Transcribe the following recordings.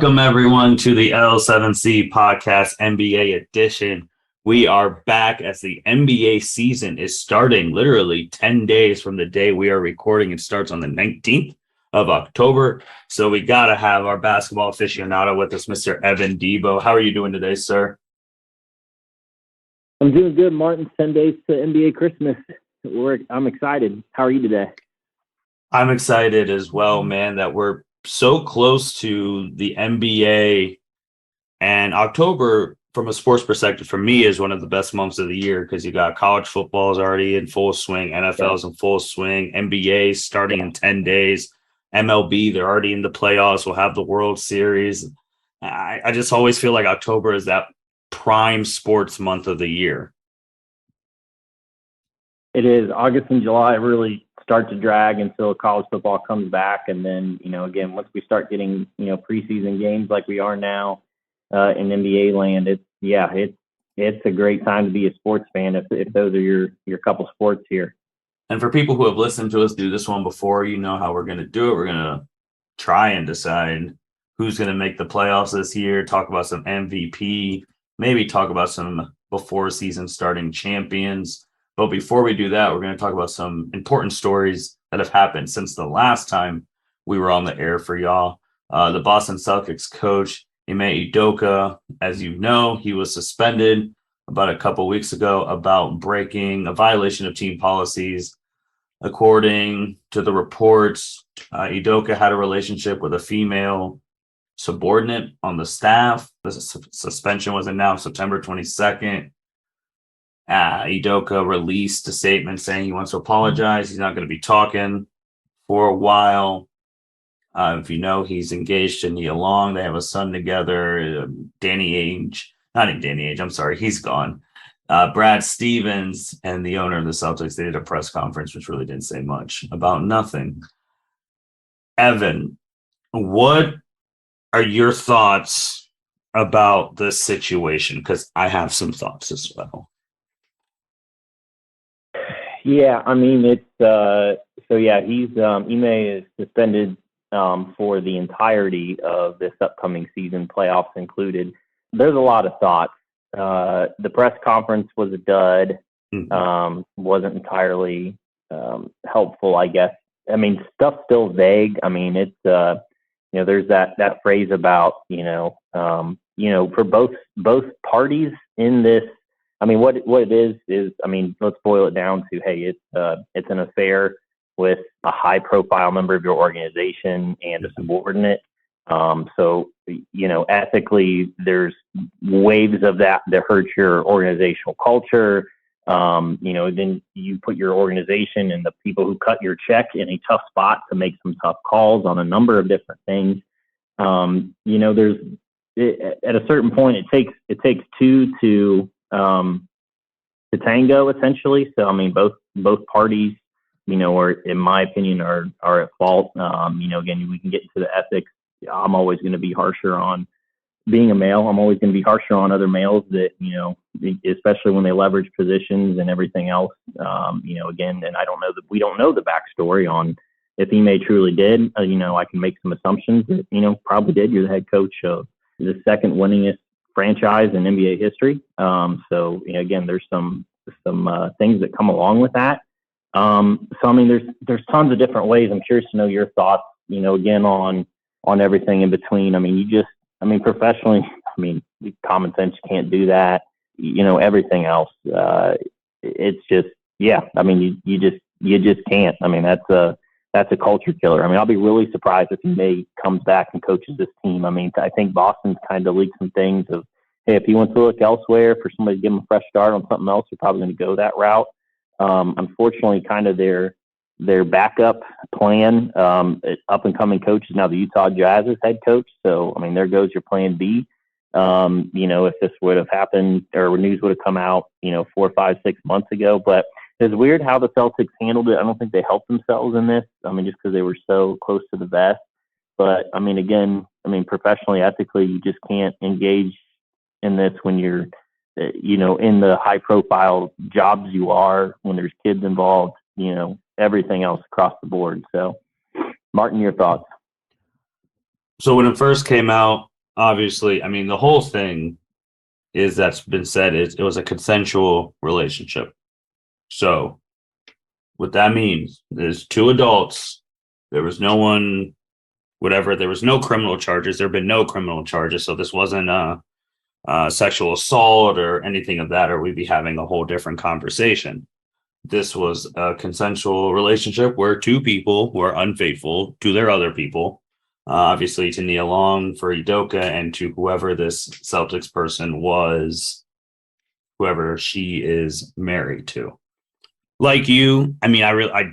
Welcome, everyone, to the L7C podcast NBA edition. We are back as the NBA season is starting literally 10 days from the day we are recording. It starts on the 19th of October. So we got to have our basketball aficionado with us, Mr. Evan Debo. How are you doing today, sir? I'm doing good, Martin. 10 days to NBA Christmas. I'm excited. How are you today? I'm excited as well, man, that we're so close to the NBA, and October from a sports perspective for me is one of the best months of the year because you got college football is already in full swing, NFL's in full swing, NBA starting in 10 days, MLB, they're already in the playoffs, we'll have the World Series. I just always feel like October is that prime sports month of the year. It is. August and July really start to drag until college football comes back. And then, again, once we start getting, preseason games like we are now in NBA land, it's a great time to be a sports fan if those are your couple sports here. And for people who have listened to us do this one before, you know how we're going to do it. We're going to try and decide who's going to make the playoffs this year, talk about some MVP, maybe talk about some before season starting champions. But before we do that, we're going to talk about some important stories that have happened since the last time we were on the air for y'all. The Boston Celtics coach, Ime Udoka, as you know, he was suspended about a couple weeks ago about breaking a violation of team policies. According to the reports, Udoka had a relationship with a female subordinate on the staff. The suspension was announced September 22nd. Udoka released a statement saying he wants to apologize. He's not going to be talking for a while. If you know, he's engaged to Nia Long. They have a son together. He's gone. Brad Stevens and the owner of the Celtics, they did a press conference, which really didn't say much about nothing. Evan, what are your thoughts about this situation? Because I have some thoughts as well. Yeah, I mean, he's Ime is suspended for the entirety of this upcoming season, playoffs included. There's a lot of thoughts. The press conference was a dud, wasn't entirely helpful, I guess. I mean, stuff's still vague. I mean, it's there's that phrase about for both parties in this. I mean, what it is, I mean, let's boil it down to, hey, it's an affair with a high-profile member of your organization and a subordinate. So, ethically, there's waves of that hurt your organizational culture. Then you put your organization and the people who cut your check in a tough spot to make some tough calls on a number of different things. At a certain point, it takes two to tango, essentially. So, I mean, both parties, are, in my opinion, are at fault. Again, we can get into the ethics. I'm always going to be harsher on being a male. I'm always going to be harsher on other males that, especially when they leverage positions and everything else. Again, and we don't know the backstory on if Ime truly did. I can make some assumptions that, probably did. You're the head coach of the second winningest franchise in NBA history. So again, there's some things that come along with that. So I mean, there's tons of different ways. I'm curious to know your thoughts, again, on everything in between. I mean, professionally, I mean, common sense, you can't do that. Everything else, it's just, yeah. I mean, you just can't. I mean, that's a culture killer. I mean, I'll be really surprised if Ime comes back and coaches this team. I mean, I think Boston's kind of leaked some things of, hey, if he wants to look elsewhere for somebody to give him a fresh start on something else, they're probably going to go that route. Unfortunately, kind of their backup plan, up and coming coach is now the Utah Jazz's head coach. So, I mean, there goes your plan B. If this would have happened or news would have come out, 4, 5, 6 months ago, but it's weird how the Celtics handled it. I don't think they helped themselves in this. I mean, just because they were so close to the vest. But, I mean, again, professionally, ethically, you just can't engage in this when you're, in the high-profile jobs you are, when there's kids involved, everything else across the board. So, Martin, your thoughts? So when it first came out, obviously, I mean, the whole thing is that's been said is it was a consensual relationship. So what that means is two adults. There was no one, whatever. There was no criminal charges. There have been no criminal charges. So this wasn't sexual assault or anything of that, or we'd be having a whole different conversation. This was a consensual relationship where two people were unfaithful to their other people, obviously to Nia Long for Udoka and to whoever this Celtics person was, whoever she is married to. Like you, I mean, I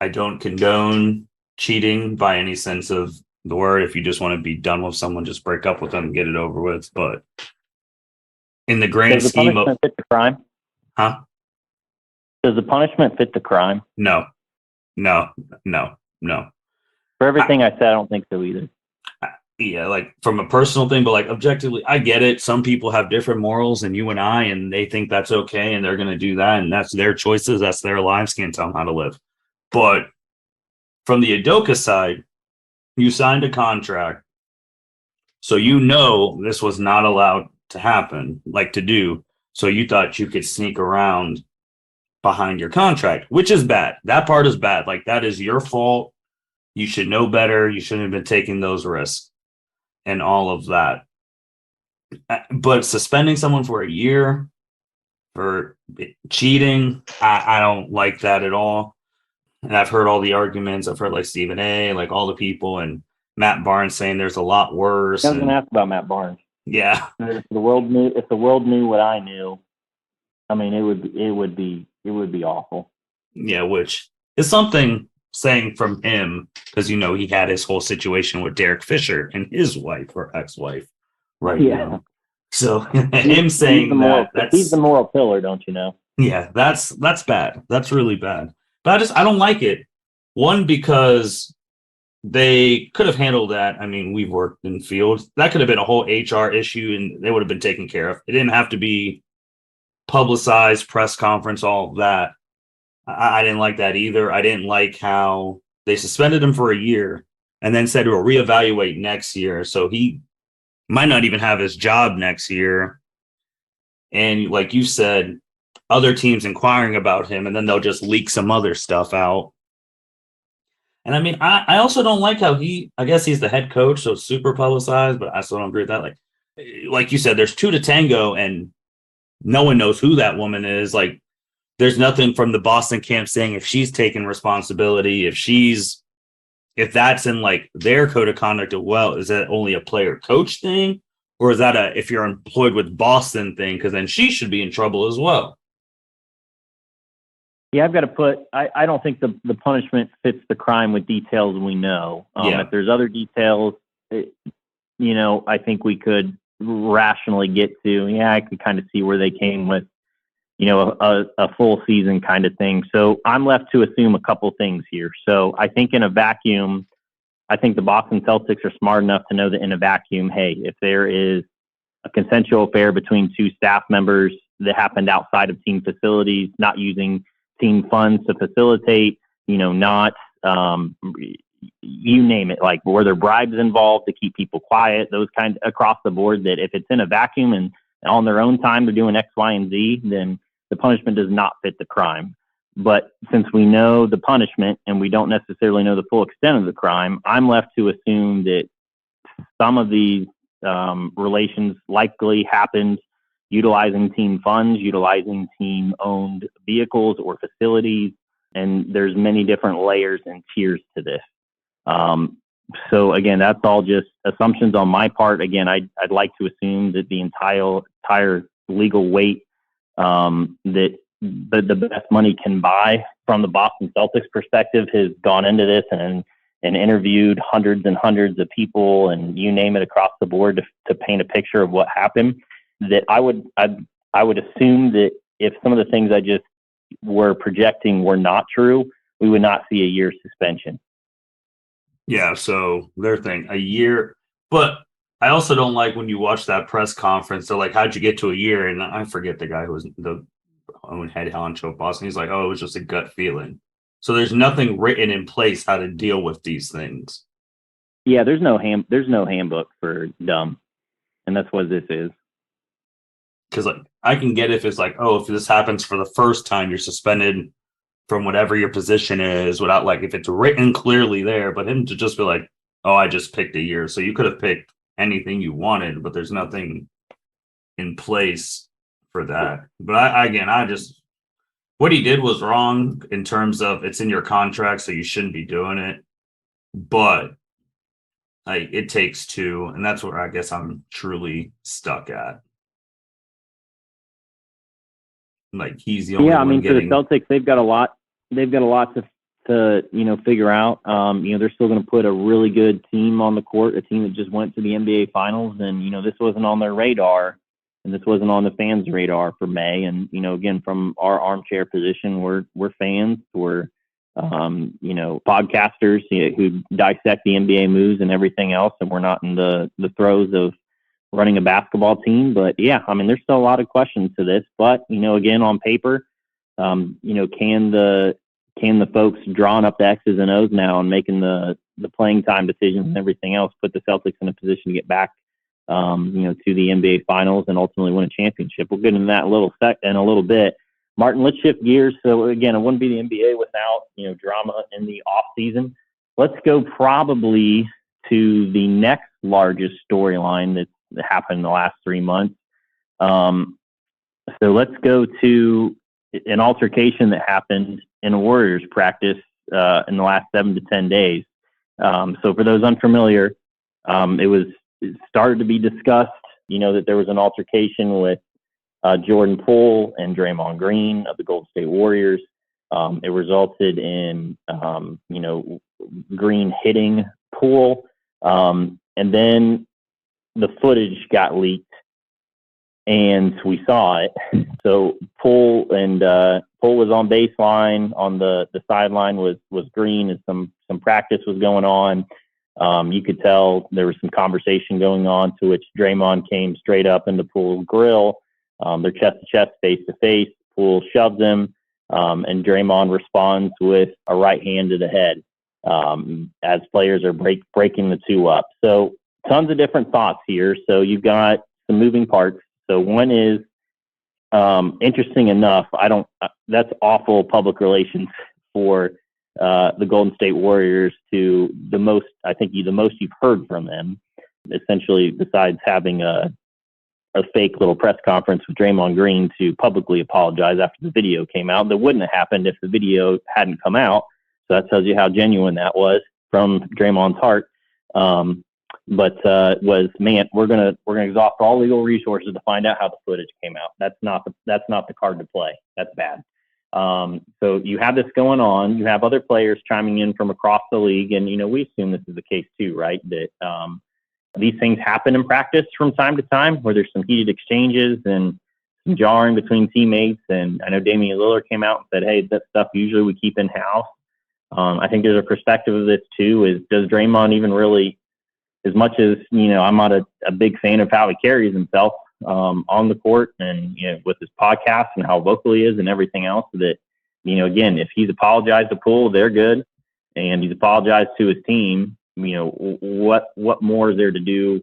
don't condone cheating by any sense of the word. If you just want to be done with someone, just break up with them and get it over with. But in the grand Does the scheme of, punishment fit the crime? huh? Does the punishment fit the crime? No, no, no, no. For everything I said, I don't think so either. Yeah, like from a personal thing, but like objectively, I get it. Some people have different morals than you and I, and they think that's okay, and they're going to do that, and that's their choices, that's their lives. Can't tell them how to live. But from the Udoka side, you signed a contract, so you know this was not allowed to happen, like to do. So you thought you could sneak around behind your contract, which is bad. That part is bad. Like that is your fault. You should know better. You shouldn't have been taking those risks and all of that. But suspending someone for a year for cheating, I don't like that at all. And I've heard all the arguments. I've heard like Stephen A, like all the people, and Matt Barnes saying there's a lot worse. I was going to ask about Matt Barnes. Yeah. If the world knew what I knew, I mean, it would be awful. Yeah, which is something saying from him because he had his whole situation with Derek Fisher and his wife or ex-wife right now. So him saying he's the moral pillar, don't you know? Yeah, that's bad. That's really bad. But I don't like it. One, because they could have handled that. I mean, we've worked in fields. That could have been a whole HR issue and they would have been taken care of. It didn't have to be publicized, press conference, all of that. I didn't like that either. I didn't like how they suspended him for a year and then said we'll reevaluate next year. So he might not even have his job next year. And like you said, other teams inquiring about him, and then they'll just leak some other stuff out. And I mean, I also don't like how I guess he's the head coach, so it's super publicized, but I still don't agree with that. Like you said, there's two to tango, and no one knows who that woman is. Like, there's nothing from the Boston camp saying if she's taking responsibility, if that's in like their code of conduct as well. Is that only a player coach thing? Or is that if you're employed with Boston thing? Because then she should be in trouble as well. Yeah, I've got to put, I don't think the punishment fits the crime with details we know. If there's other details, I think we could rationally get to, I could kind of see where they came with, a full season kind of thing. So I'm left to assume a couple things here. So I think in a vacuum, I think the Boston Celtics are smart enough to know that in a vacuum, hey, if there is a consensual affair between two staff members that happened outside of team facilities, not using team funds to facilitate, not, you name it, like were there bribes involved to keep people quiet, those kinds across the board, that if it's in a vacuum and on their own time they're doing X, Y, and Z, then the punishment does not fit the crime. But since we know the punishment and we don't necessarily know the full extent of the crime, I'm left to assume that some of these relations likely happened utilizing team funds, utilizing team-owned vehicles or facilities, and there's many different layers and tiers to this. So again, that's all just assumptions on my part. Again, I'd like to assume that the entire legal weight that the best money can buy from the Boston Celtics perspective has gone into this and interviewed hundreds and hundreds of people and you name it across the board to paint a picture of what happened. That I would assume that if some of the things I just were projecting were not true, we would not see a year suspension. Yeah, so their thing, a year. But I also don't like when you watch that press conference, they're like, how'd you get to a year? And I forget the guy who was the head honcho of Boston. He's like, oh, it was just a gut feeling. So there's nothing written in place how to deal with these things. Yeah, there's no handbook for dumb, and that's what this is. Because like I can get if it's like, oh, if this happens for the first time, you're suspended from whatever your position is without like if it's written clearly there. But him to just be like, oh, I just picked a year, so you could have picked anything you wanted, but there's nothing in place for that. But I just what he did was wrong in terms of it's in your contract, so you shouldn't be doing it. But like it takes two, and that's where I guess I'm truly stuck at. Like he's the only one getting. For the Celtics, they've got a lot. They've got a lot to figure out. They're still going to put a really good team on the court, a team that just went to the NBA Finals, and this wasn't on their radar, and this wasn't on the fans' radar for May. And again, from our armchair position, we're fans, we're podcasters who dissect the NBA moves and everything else, and we're not in the throes of running a basketball team. But yeah, I mean, there's still a lot of questions to this. But again, on paper, can the folks drawing up the X's and O's now and making the playing time decisions and everything else put the Celtics in a position to get back, to the NBA Finals and ultimately win a championship? We'll get into that in a little bit. Martin, let's shift gears. So again, it wouldn't be the NBA without drama in the off season. Let's go probably to the next largest storyline that happened in the last 3 months. So let's go to an altercation that happened in a Warriors practice in the last 7 to 10 days. So for those unfamiliar, it started to be discussed, that there was an altercation with Jordan Poole and Draymond Green of the Golden State Warriors. It resulted in, Green hitting Poole. And then the footage got leaked and we saw it. So Poole was on baseline. On the sideline was Green, as some practice was going on. You could tell there was some conversation going on, to which Draymond came straight up into Poole's grill. They're chest to chest, face to face. Poole shoves him, and Draymond responds with a right hand to the head as players are breaking the two up. So tons of different thoughts here. So you've got some moving parts. So one is, interesting enough, that's awful public relations for the Golden State Warriors to the most you've heard from them, essentially, besides having a fake little press conference with Draymond Green to publicly apologize after the video came out. That wouldn't have happened if the video hadn't come out. So that tells you how genuine that was from Draymond's heart. We're gonna exhaust all legal resources to find out how the footage came out. That's not the card to play. That's bad. So you have this going on. You have other players chiming in from across the league, and we assume this is the case too, right? That these things happen in practice from time to time, where there's some heated exchanges and some jarring between teammates. And I know Damian Lillard came out and said, "Hey, that stuff usually we keep in house." I think there's a perspective of this too. Is does Draymond even really? As much as, I'm not a big fan of how he carries himself on the court and, with his podcast and how vocal he is and everything else, that, again, if he's apologized to Poole, they're good. And he's apologized to his team, what more is there to do,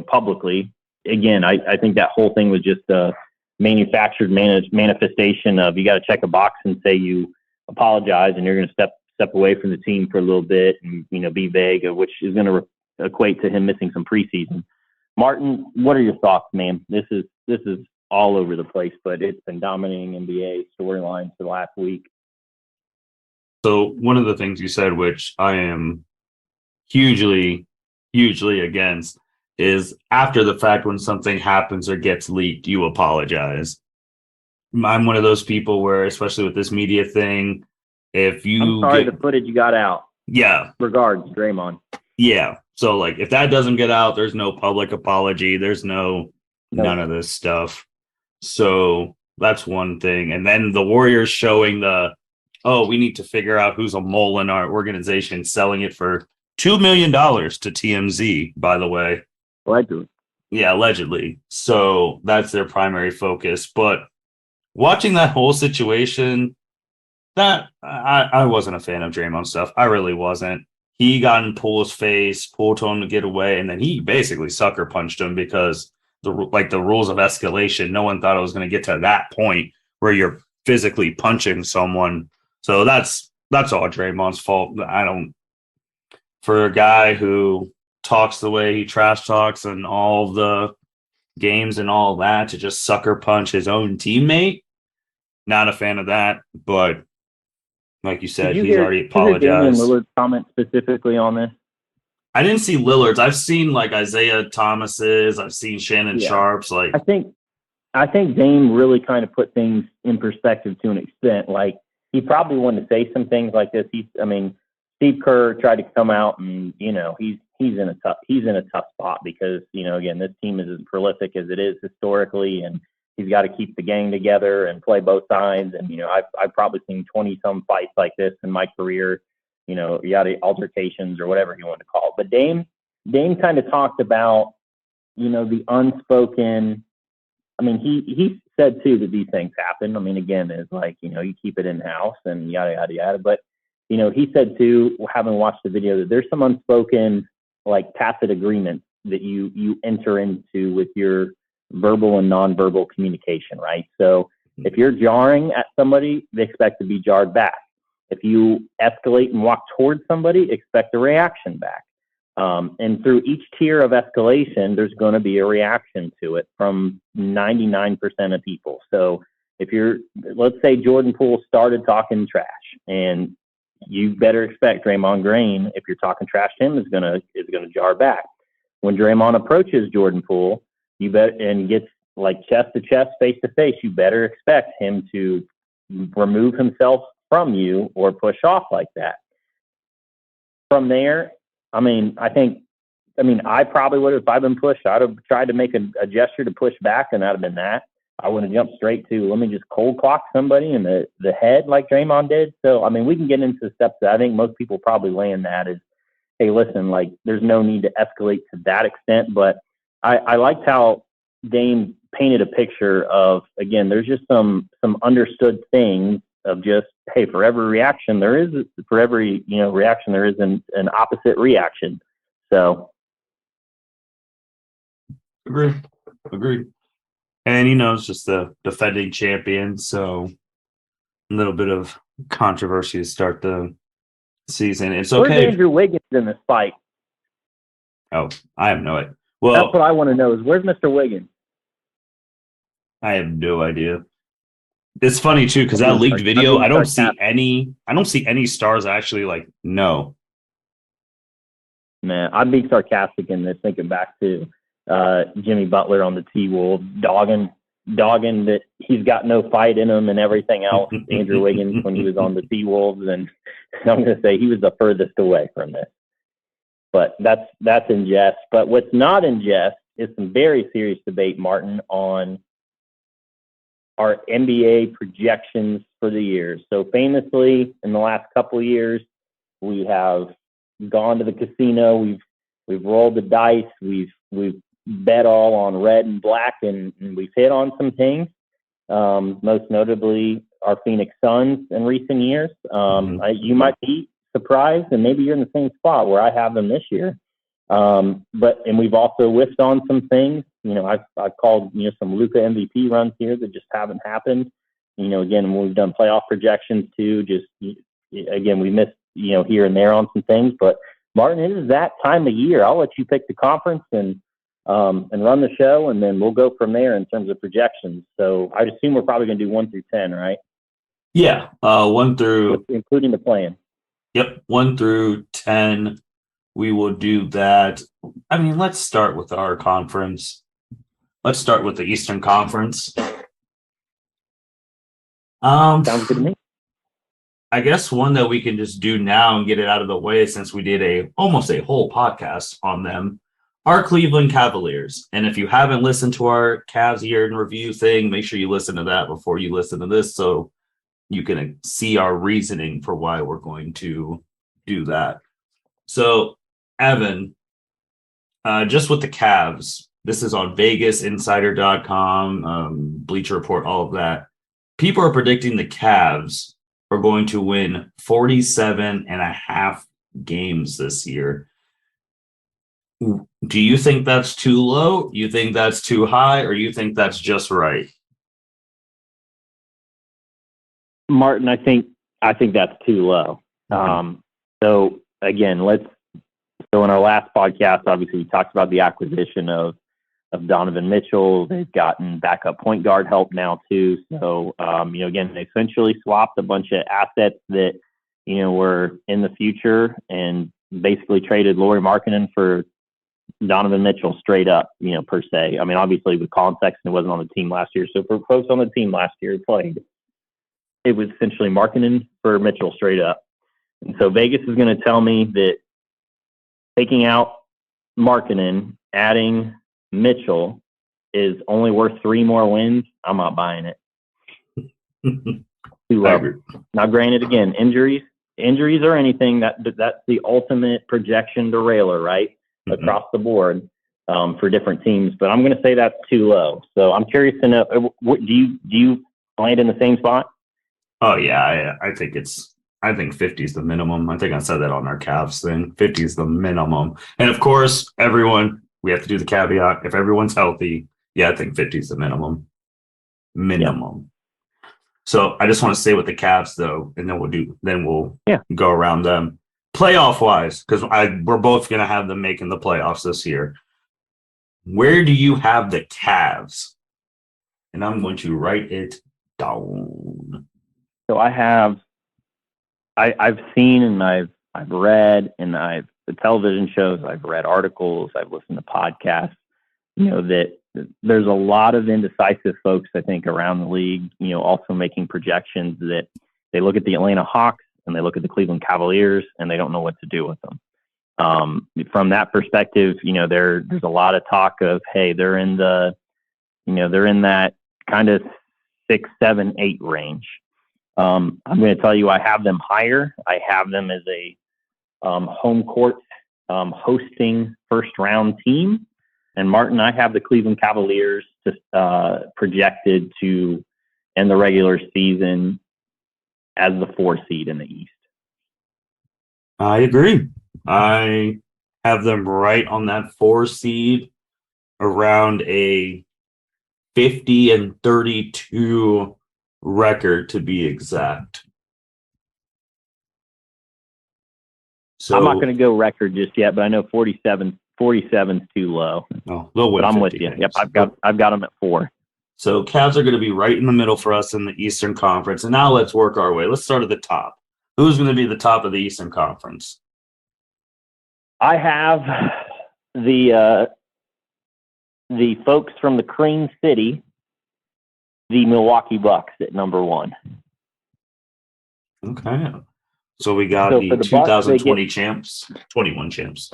publicly? Again, I think that whole thing was just a manufactured manifestation of, you got to check a box and say you apologize and you're going to step away from the team for a little bit and, be vague, which is going to equate to him missing some preseason. Martin, what are your thoughts, man? This is all over the place, but it's been dominating NBA storylines for the last week. So one of the things you said, which I am hugely, hugely against, is after the fact, when something happens or gets leaked, you apologize. I'm one of those people where, especially with this media thing, if you the footage you got out. Yeah. Regards, Draymond. Yeah. So, like, if that doesn't get out, there's no public apology. There's none of this stuff. So that's one thing. And then the Warriors showing we need to figure out who's a mole in our organization, selling it for $2 million to TMZ, by the way. Allegedly. Yeah, allegedly. So that's their primary focus. But watching that whole situation, that I wasn't a fan of Draymond stuff. I really wasn't. he got in Poole's face. Poole told him to get away, and then he basically sucker punched him because the rules of escalation. No one thought it was going to get to that point where you're physically punching someone. So that's all Draymond's fault. For a guy who talks the way he trash talks and all the games and all that, to just sucker punch his own teammate, not a fan of that. But like you said, he's already apologized. Damian Lillard's comment specifically on this? I didn't see Lillard's. I've seen like Isaiah Thomas's. I've seen Shannon Sharp's. Like I think Dame really kind of put things in perspective to an extent. Like he probably wanted to say some things like this. Steve Kerr tried to come out and, he's in a tough spot because, again, this team is as prolific as it is historically, and he's got to keep the gang together and play both sides. And, I've probably seen 20-some fights like this in my career, altercations or whatever you want to call it. But Dame kind of talked about, the unspoken. He said too that these things happen. Again, it's like, you keep it in house and yada, yada, yada. But, he said too, having watched the video, that there's some unspoken, like tacit agreements that you enter into with your verbal and nonverbal communication, right? So if you're jarring at somebody, they expect to be jarred back. If you escalate and walk towards somebody, expect a reaction back. And through each tier of escalation, there's going to be a reaction to it from 99% of people. So let's say Jordan Poole started talking trash, and you better expect Draymond Green, if you're talking trash to him, is gonna jar back. When Draymond approaches Jordan Poole, and gets like chest to chest, face to face, you better expect him to remove himself from you or push off like that. From there, I probably would have, if I've been pushed, I'd have tried to make a gesture to push back, and that'd have been that. I would have jumped straight to, let me just cold clock somebody in the head like Draymond did. So, we can get into the steps that I think most people probably land that is, hey, listen, like there's no need to escalate to that extent. But I liked how Dame painted a picture of, again, there's just some understood things of just, hey, for every reaction there is an opposite reaction. So. Agreed. And, it's just the defending champion. So a little bit of controversy to start the season. It's okay. Where's Andrew Wiggins in this fight? Oh, I have no idea. Well, that's what I want to know is, where's Mr. Wiggins? I have no idea. It's funny too, because that leaked video, I don't see any stars actually like know. Man, I'm being sarcastic in this, thinking back to Jimmy Butler on the T-Wolves, dogging that he's got no fight in him and everything else. Andrew Wiggins when he was on the T-Wolves, and I'm going to say he was the furthest away from this. But that's in jest. But what's not in jest is some very serious debate, Martin, on our NBA projections for the year. So famously, in the last couple of years, we have gone to the casino. We've rolled the dice. We've bet all on red and black, and we've hit on some things. Most notably, our Phoenix Suns in recent years. You might be surprised, and maybe you're in the same spot where I have them this year. And we've also whiffed on some things. I've called some Luka MVP runs here that just haven't happened. Again, when we've done playoff projections too, we missed here and there on some things. But Martin, it is that time of year. I'll let you pick the conference and run the show, and then we'll go from there in terms of projections. So I'd assume we're probably going to do 1 through 10, right? Yeah, 1 through, including the play-in. Yep, 1 through 10. We will do that. Let's start with our conference. Let's start with the Eastern Conference. Sounds good to me. I guess one that we can just do now and get it out of the way, since we did almost a whole podcast on them, are Cleveland Cavaliers. And if you haven't listened to our Cavs year in review thing, make sure you listen to that before you listen to this, so you can see our reasoning for why we're going to do that. So, Evan, just with the Cavs, this is on VegasInsider.com, Bleacher Report, all of that. People are predicting the Cavs are going to win 47.5 games this year. Do you think that's too low? You think that's too high? Or you think that's just right? Martin, I think that's too low. So again, so in our last podcast, obviously we talked about the acquisition of Donovan Mitchell. They've gotten backup point guard help now too. So, again, they essentially swapped a bunch of assets that, were in the future and basically traded Lauri Markkanen for Donovan Mitchell straight up, per se. I mean, obviously with context, it wasn't on the team last year. So for folks on the team last year who played, it was essentially Markkanen for Mitchell straight up. And so Vegas is going to tell me that taking out Markkanen, adding Mitchell is only worth 3 more wins. I'm not buying it. Too low. Now, granted, again, injuries or anything, that's the ultimate projection derailer, right? Across the board for different teams. But I'm going to say that's too low. So I'm curious to know, do you land in the same spot? Oh, yeah. I think 50 is the minimum. I think I said that on our Cavs thing. 50 is the minimum. And of course, we have to do the caveat. If everyone's healthy, yeah, I think 50 is the minimum. Minimum. Yeah. So I just want to stay with the Cavs though, and then we'll go around them. Playoff wise, because we're both going to have them making the playoffs this year. Where do you have the Cavs? And I'm going to write it down. So I've seen and I've read and the television shows, I've read articles, I've listened to podcasts, that there's a lot of indecisive folks, I think, around the league, also making projections that they look at the Atlanta Hawks and they look at the Cleveland Cavaliers and they don't know what to do with them. From that perspective, there's a lot of talk of, hey, they're in that kind of 6, 7, 8 range. I'm going to tell you, I have them higher. I have them as a home court hosting first round team. And Martin, I have the Cleveland Cavaliers projected to end the regular season as the 4 seed in the East. I agree. I have them right on that 4 seed, around a 50-32 record to be exact. So I'm not going to go record just yet, but I know 47's too low. Oh, they'll win. But I'm with you. Games. Yep, I've got them at 4. So Cavs are going to be right in the middle for us in the Eastern Conference. And now let's work our way. Let's start at the top. Who's going to be the top of the Eastern Conference? I have the folks from the Cream City, the Milwaukee Bucks at number 1. Okay. So we got the 2020 champs, 21 champs.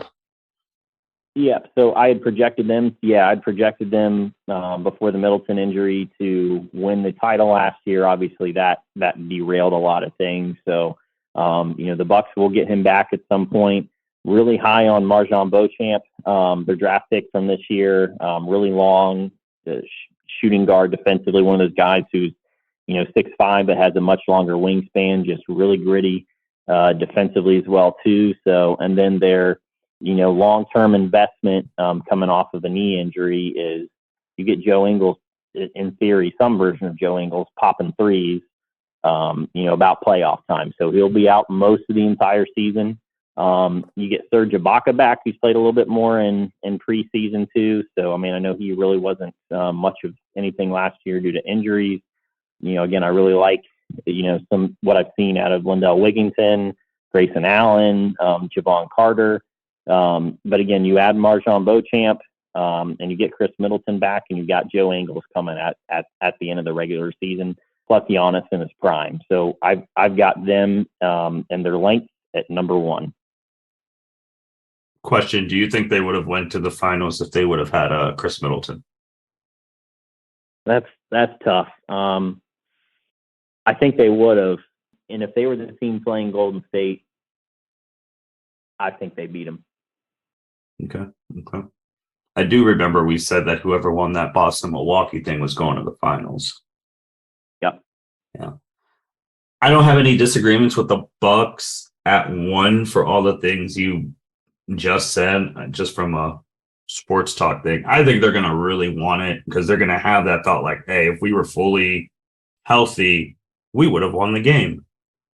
Yeah, so I had projected them. Yeah, I'd projected them before the Middleton injury to win the title last year. Obviously, that derailed a lot of things. So, the Bucks will get him back at some point. Really high on Marjon Beauchamp, their draft pick from this year. Really long shooting guard defensively. One of those guys who's 6'5" but has a much longer wingspan. Just really gritty defensively as well too. So, and then their long-term investment coming off of a knee injury is you get Joe Ingles, in theory, some version of Joe Ingles popping threes, about playoff time. So he'll be out most of the entire season. You get Serge Ibaka back, who's played a little bit more in preseason too. So, I mean, I know he really wasn't much of anything last year due to injuries. Again, I really like, what I've seen out of Lindell Wigginton, Grayson Allen, Javon Carter. But again, you add Marjon Beauchamp, and you get Chris Middleton back, and you've got Joe Ingles coming at the end of the regular season, plus Giannis in his prime. So I've got them and their length at number 1. Question: do you think they would have went to the finals if they would have had Chris Middleton? That's tough. I think they would have, and if they were the team playing Golden State, I think they beat them. Okay. I do remember we said that whoever won that Boston-Milwaukee thing was going to the finals. Yep. Yeah. I don't have any disagreements with the Bucks. at one for all the things you just said, just from a sports talk thing. I think they're going to really want it because they're going to have that thought like, hey, if we were fully healthy, we would have won the game.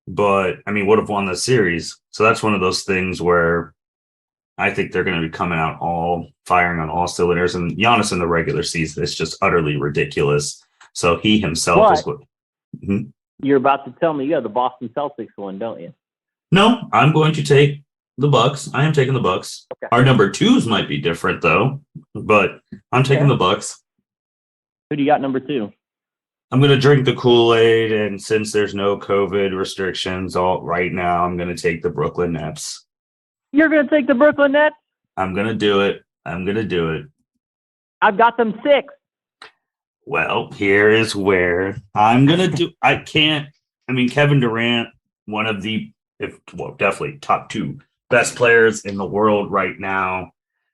But I mean, would have won the series. So that's one of those things where I think they're going to be coming out all firing on all cylinders. And Giannis in the regular season is just utterly ridiculous. So he himself is what. Mm-hmm. You're about to tell me you have the Boston Celtics one, don't you? No, I'm going to take the Bucks. I am taking the Bucks. Okay. Our number twos might be different though, but I'm taking the Bucks. Who do you got number two? I'm going to drink the Kool-Aid, and since there's no COVID restrictions right now, I'm going to take the Brooklyn Nets. You're going to take the Brooklyn Nets? I'm going to do it. I've got them 6. Well, here is where I'm going to do. Kevin Durant, one of the, definitely top 2 best players in the world right now.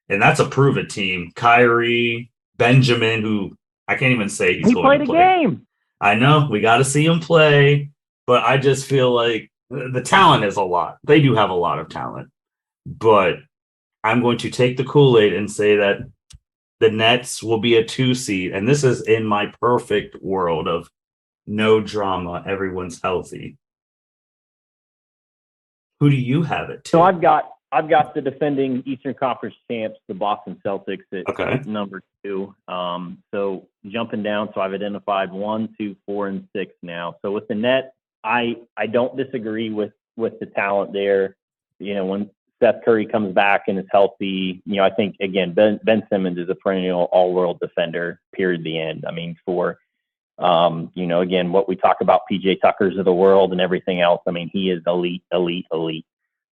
And that's a prove-it team. Kyrie, Benjamin, who I can't even say he's going to play. He played a game. I know. We got to see him play. But I just feel like the talent is a lot. They do have a lot of talent. But I'm going to take the Kool-Aid and say that the Nets will be a 2 seed. And this is in my perfect world of no drama. Everyone's healthy. Who do you have it to? So I've got the defending Eastern Conference champs, the Boston Celtics, at number 2. So jumping down, so I've identified 1, 2, 4, and 6 now. So with the Nets, I don't disagree with the talent there. When Steph Curry comes back and is healthy, I think, again, Ben Simmons is a perennial all-world defender, period, the end. I mean, again, what we talk about PJ Tuckers of the world and everything else, I mean, he is elite.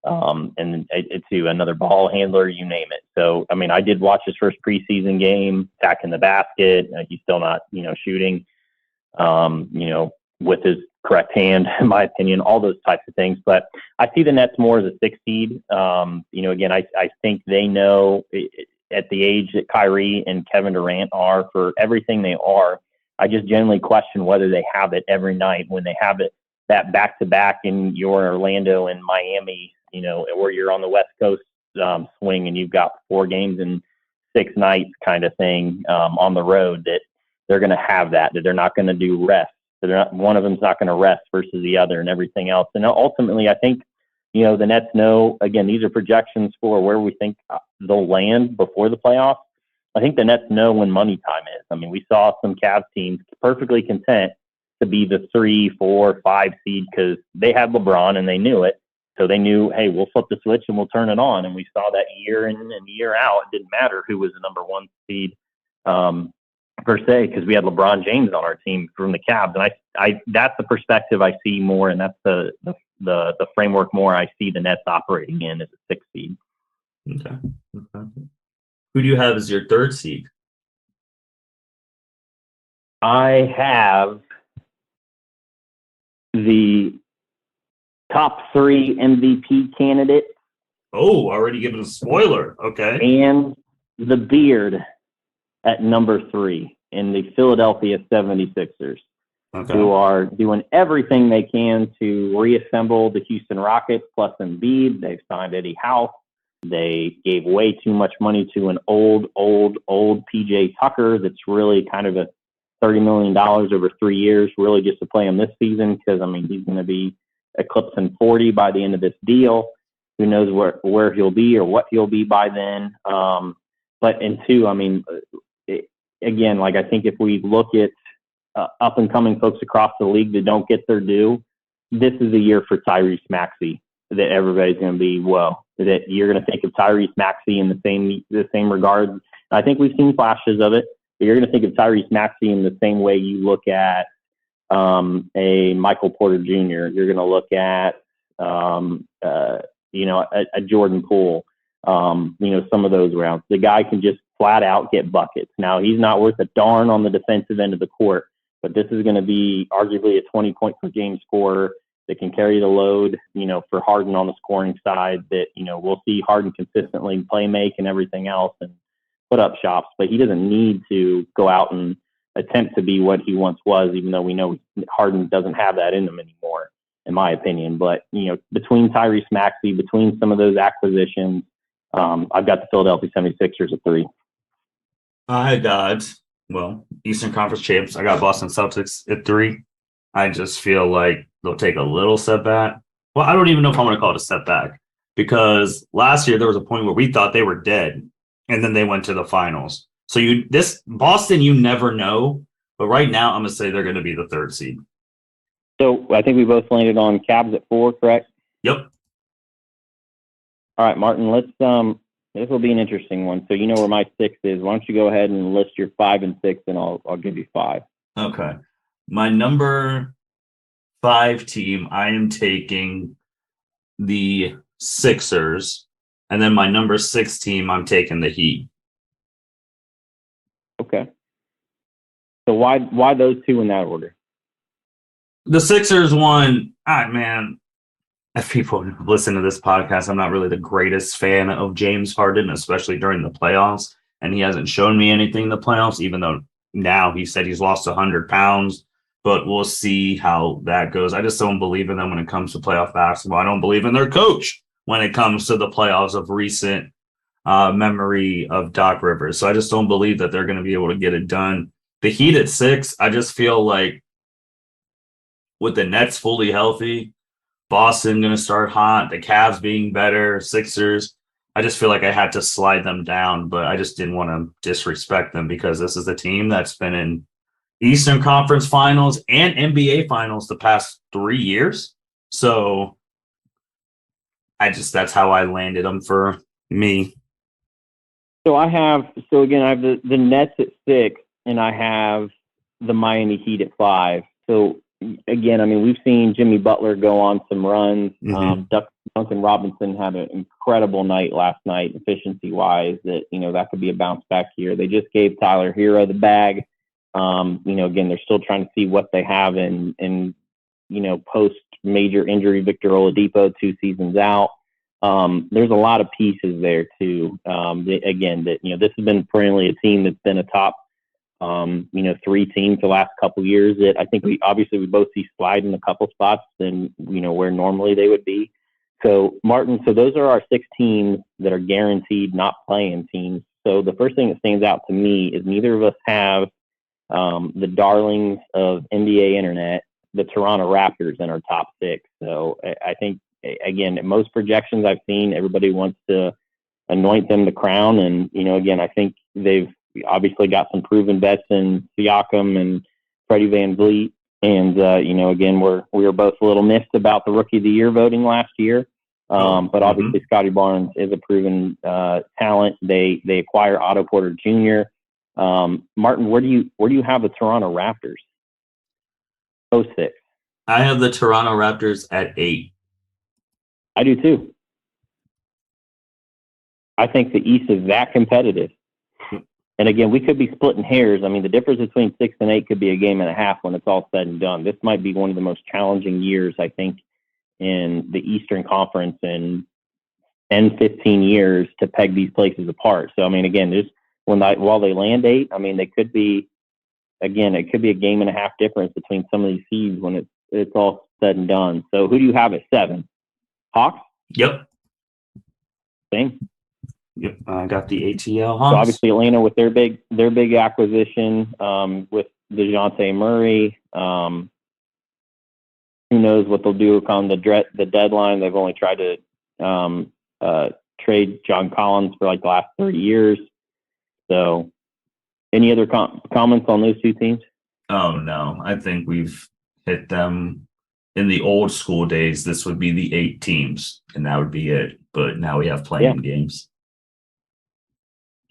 And to another ball handler, you name it. So, I mean, I did watch his first preseason game, attacking the basket. He's still not, shooting, with his correct hand, in my opinion, all those types of things. But I see the Nets more as a 6 seed. Again, I think they know at the age that Kyrie and Kevin Durant are, for everything they are, I just generally question whether they have it every night when they have it that back-to-back in your Orlando and Miami, where you're on the West Coast swing and you've got 4 games in 6 nights kind of thing on the road, that they're going to have that they're not going to do rest. One of them's not going to rest versus the other and everything else. And ultimately, I think, the Nets know, again, these are projections for where we think they'll land before the playoffs. I think the Nets know when money time is. I mean, we saw some Cavs teams perfectly content to be the 3, 4, 5 seed because they had LeBron and they knew it. So they knew, hey, we'll flip the switch and we'll turn it on. And we saw that year in and year out. It didn't matter who was the number 1 seed per se, because we had LeBron James on our team from the Cavs. And I that's the perspective I see more, and that's the framework more I see the Nets operating in as a 6 seed. Okay. Who do you have as your 3rd seed? I have the top 3 MVP candidates. Oh, already giving a spoiler. Okay. And the beard at number 3 in the Philadelphia 76ers, who are doing everything they can to reassemble the Houston Rockets plus Embiid. They've signed Eddie House. They gave way too much money to an old PJ Tucker that's really kind of a $30 million over 3 years, really just to play him this season, because, I mean, he's going to be eclipsing 40 by the end of this deal. Who knows where he'll be or what he'll be by then. But in 2, I mean, again, like, I think if we look at up-and-coming folks across the league that don't get their due, this is a year for Tyrese Maxey that everybody's going to be, that you're going to think of Tyrese Maxey in the same regard. I think we've seen flashes of it. But you're going to think of Tyrese Maxey in the same way you look at a Michael Porter Jr. You're going to look at, a Jordan Poole, some of those rounds. The guy can just flat out get buckets. Now, he's not worth a darn on the defensive end of the court, but this is going to be arguably a 20-point per game scorer that can carry the load, for Harden on the scoring side, that, we'll see Harden consistently play make and everything else and put up shops, but he doesn't need to go out and attempt to be what he once was, even though we know Harden doesn't have that in him anymore. in my opinion. But, between Tyrese Maxey, between some of those acquisitions, I've got the Philadelphia 76ers at 3. I got, Eastern Conference champs. I got Boston Celtics at 3. I just feel like they'll take a little setback. Well, I don't even know if I'm going to call it a setback, because last year there was a point where we thought they were dead, and then they went to the finals. So Boston, you never know. But right now, I'm going to say they're going to be the 3rd seed. So I think we both landed on Cavs at 4, correct? Yep. All right, Martin, this will be an interesting one. So you know where my 6 is. Why don't you go ahead and list your 5 and 6, and I'll give you 5. Okay. My number 5 team, I am taking the Sixers. And then my number 6 team, I'm taking the Heat. Okay. So why those 2 in that order? The Sixers won. Man, if people listen to this podcast, I'm not really the greatest fan of James Harden, especially during the playoffs. And he hasn't shown me anything in the playoffs, even though now he said he's lost 100 pounds. But we'll see how that goes. I just don't believe in them when it comes to playoff basketball. I don't believe in their coach when it comes to the playoffs of recent memory of Doc Rivers. So I just don't believe that they're going to be able to get it done. The Heat at 6, I just feel like with the Nets fully healthy, Boston going to start hot, the Cavs being better, Sixers, I just feel like I had to slide them down, but I just didn't want to disrespect them because this is a team that's been in Eastern Conference Finals and NBA Finals the past 3 years. So that's how I landed them for me. So I have the Nets at 6, and I have the Miami Heat at 5. So again, I mean, we've seen Jimmy Butler go on some runs. Duncan Robinson had an incredible night last night, efficiency-wise, that could be a bounce back here. They just gave Tyler Hero the bag. Again, they're still trying to see what they have in post-major injury Victor Oladipo 2 seasons out. There's a lot of pieces there, too. This has been perennially a team that's been a top 3 teams the last couple of years that I think we both see slide in a couple spots than, where normally they would be. So, Martin, those are our 6 teams that are guaranteed not playing teams. So the first thing that stands out to me is neither of us have the darlings of NBA Internet, the Toronto Raptors, in our top 6. So I think, again, most projections I've seen, everybody wants to anoint them the crown. And, again, I think they've obviously got some proven vets in Siakam and Freddie VanVleet. And, again, we were both a little missed about the Rookie of the Year voting last year. But obviously Scotty Barnes is a proven talent. They acquire Otto Porter Jr. Martin, where do you have the Toronto Raptors? 06. I have the Toronto Raptors at 8. I do too. I think the East is that competitive. And again, we could be splitting hairs. I mean, the difference between 6 and 8 could be a game and a half when it's all said and done. This might be one of the most challenging years, I think, in the Eastern Conference in 10, 15 years to peg these places apart. So, I mean, again, while they land 8, I mean, it could be a game and a half difference between some of these seeds when it's all said and done. So who do you have at 7? Hawks? Yep. Same. Yep, I got the ATL Hawks. So obviously Atlanta with their big acquisition with DeJounte Murray. Who knows what they'll do on the deadline? They've only tried to trade John Collins for like the last 30 years. So, any other comments on those 2 teams? Oh no, I think we've hit them. In the old school days, this would be the 8 teams, and that would be it. But now we have playing games.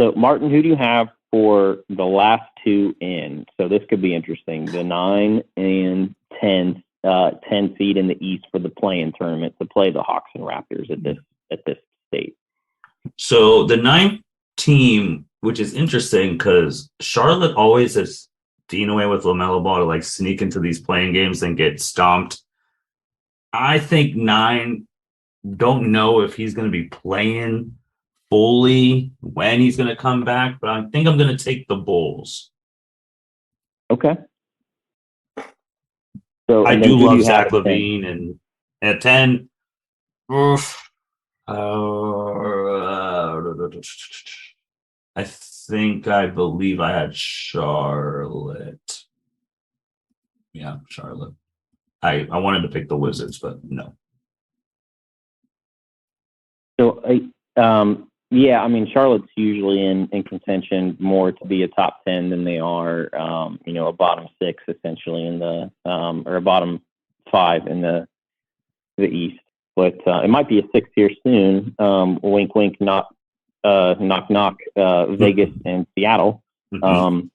So, Martin, who do you have for the last 2 in? So this could be interesting. The 9 and 10 seed in the East for the play-in tournament to play the Hawks and Raptors at this state. So the 9th team, which is interesting because Charlotte always has seen away with LaMelo Ball to like sneak into these playing games and get stomped. I think 9, don't know if he's going to be playing fully when he's going to come back, but I think I'm going to take the Bulls. Okay. So I do love Zach LaVine, and At 10, oof, I believe I had Charlotte. Yeah, Charlotte. I wanted to pick the Wizards, but no. So, yeah, I mean, Charlotte's usually in contention more to be a top 10 than they are, a bottom 6 essentially in the, or a bottom 5 in the East. But it might be a 6 here soon. Wink, wink, knock, knock, Vegas and Seattle. Mm-hmm.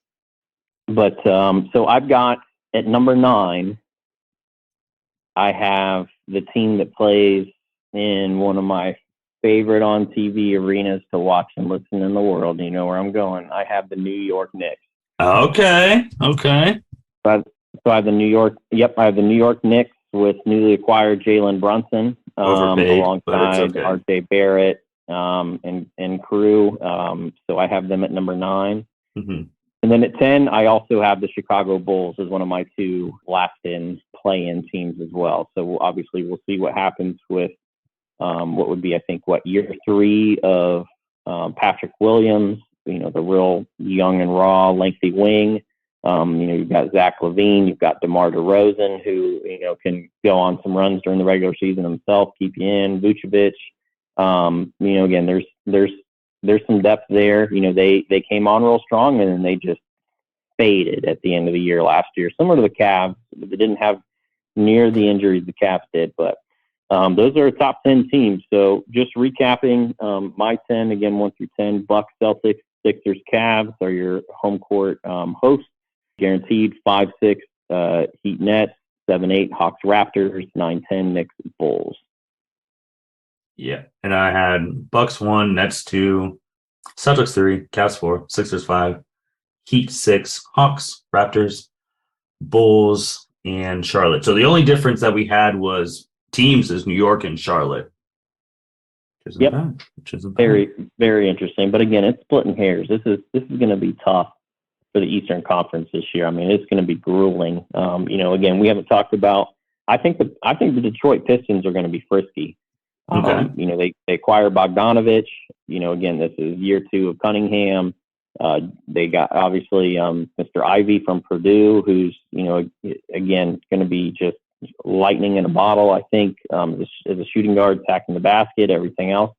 So I've got at number 9, I have the team that plays in one of my favorite on TV arenas to watch and listen in the world. You know where I'm going. I have the New York Knicks. Okay. So I have the New York. Yep, I have the New York Knicks with newly acquired Jalen Brunson alongside R.J. Barrett and crew. So I have them at number 9. Mm-hmm. And then at 10, I also have the Chicago Bulls as one of my 2 last-in play-in teams as well. So obviously we'll see what happens with what would be, I think, year 3 of Patrick Williams, the real young and raw, lengthy wing. You've got Zach LaVine, you've got DeMar DeRozan, who, can go on some runs during the regular season himself, keep you in. Vucevic. Again, there's some depth there. They came on real strong and then they just faded at the end of the year last year, similar to the Cavs. They didn't have near the injuries the Cavs did, but those are a top 10 teams. So just recapping, my 10, again, 1 through 10, Bucks, Celtics, Sixers, Cavs are your home court hosts. Guaranteed 5-6 Heat, Nets, 7-8 Hawks, Raptors, 9-10 Knicks, Bulls. Yeah, and I had Bucks 1, Nets 2, Celtics 3, Cavs 4, Sixers 5, Heat 6, Hawks, Raptors, Bulls, and Charlotte. So the only difference that we had was teams is New York and Charlotte. Which isn't bad. Very, very interesting. But again, it's splitting hairs. This is going to be tough for the Eastern Conference this year. I mean, it's going to be grueling. Again, we haven't talked about. I think the Detroit Pistons are going to be frisky. Okay. They acquire Bogdanovich. Again, this is year 2 of Cunningham. They got obviously Mr. Ivy from Purdue, who's again going to be just lightning in a bottle. I think as a shooting guard, attacking the basket, everything else.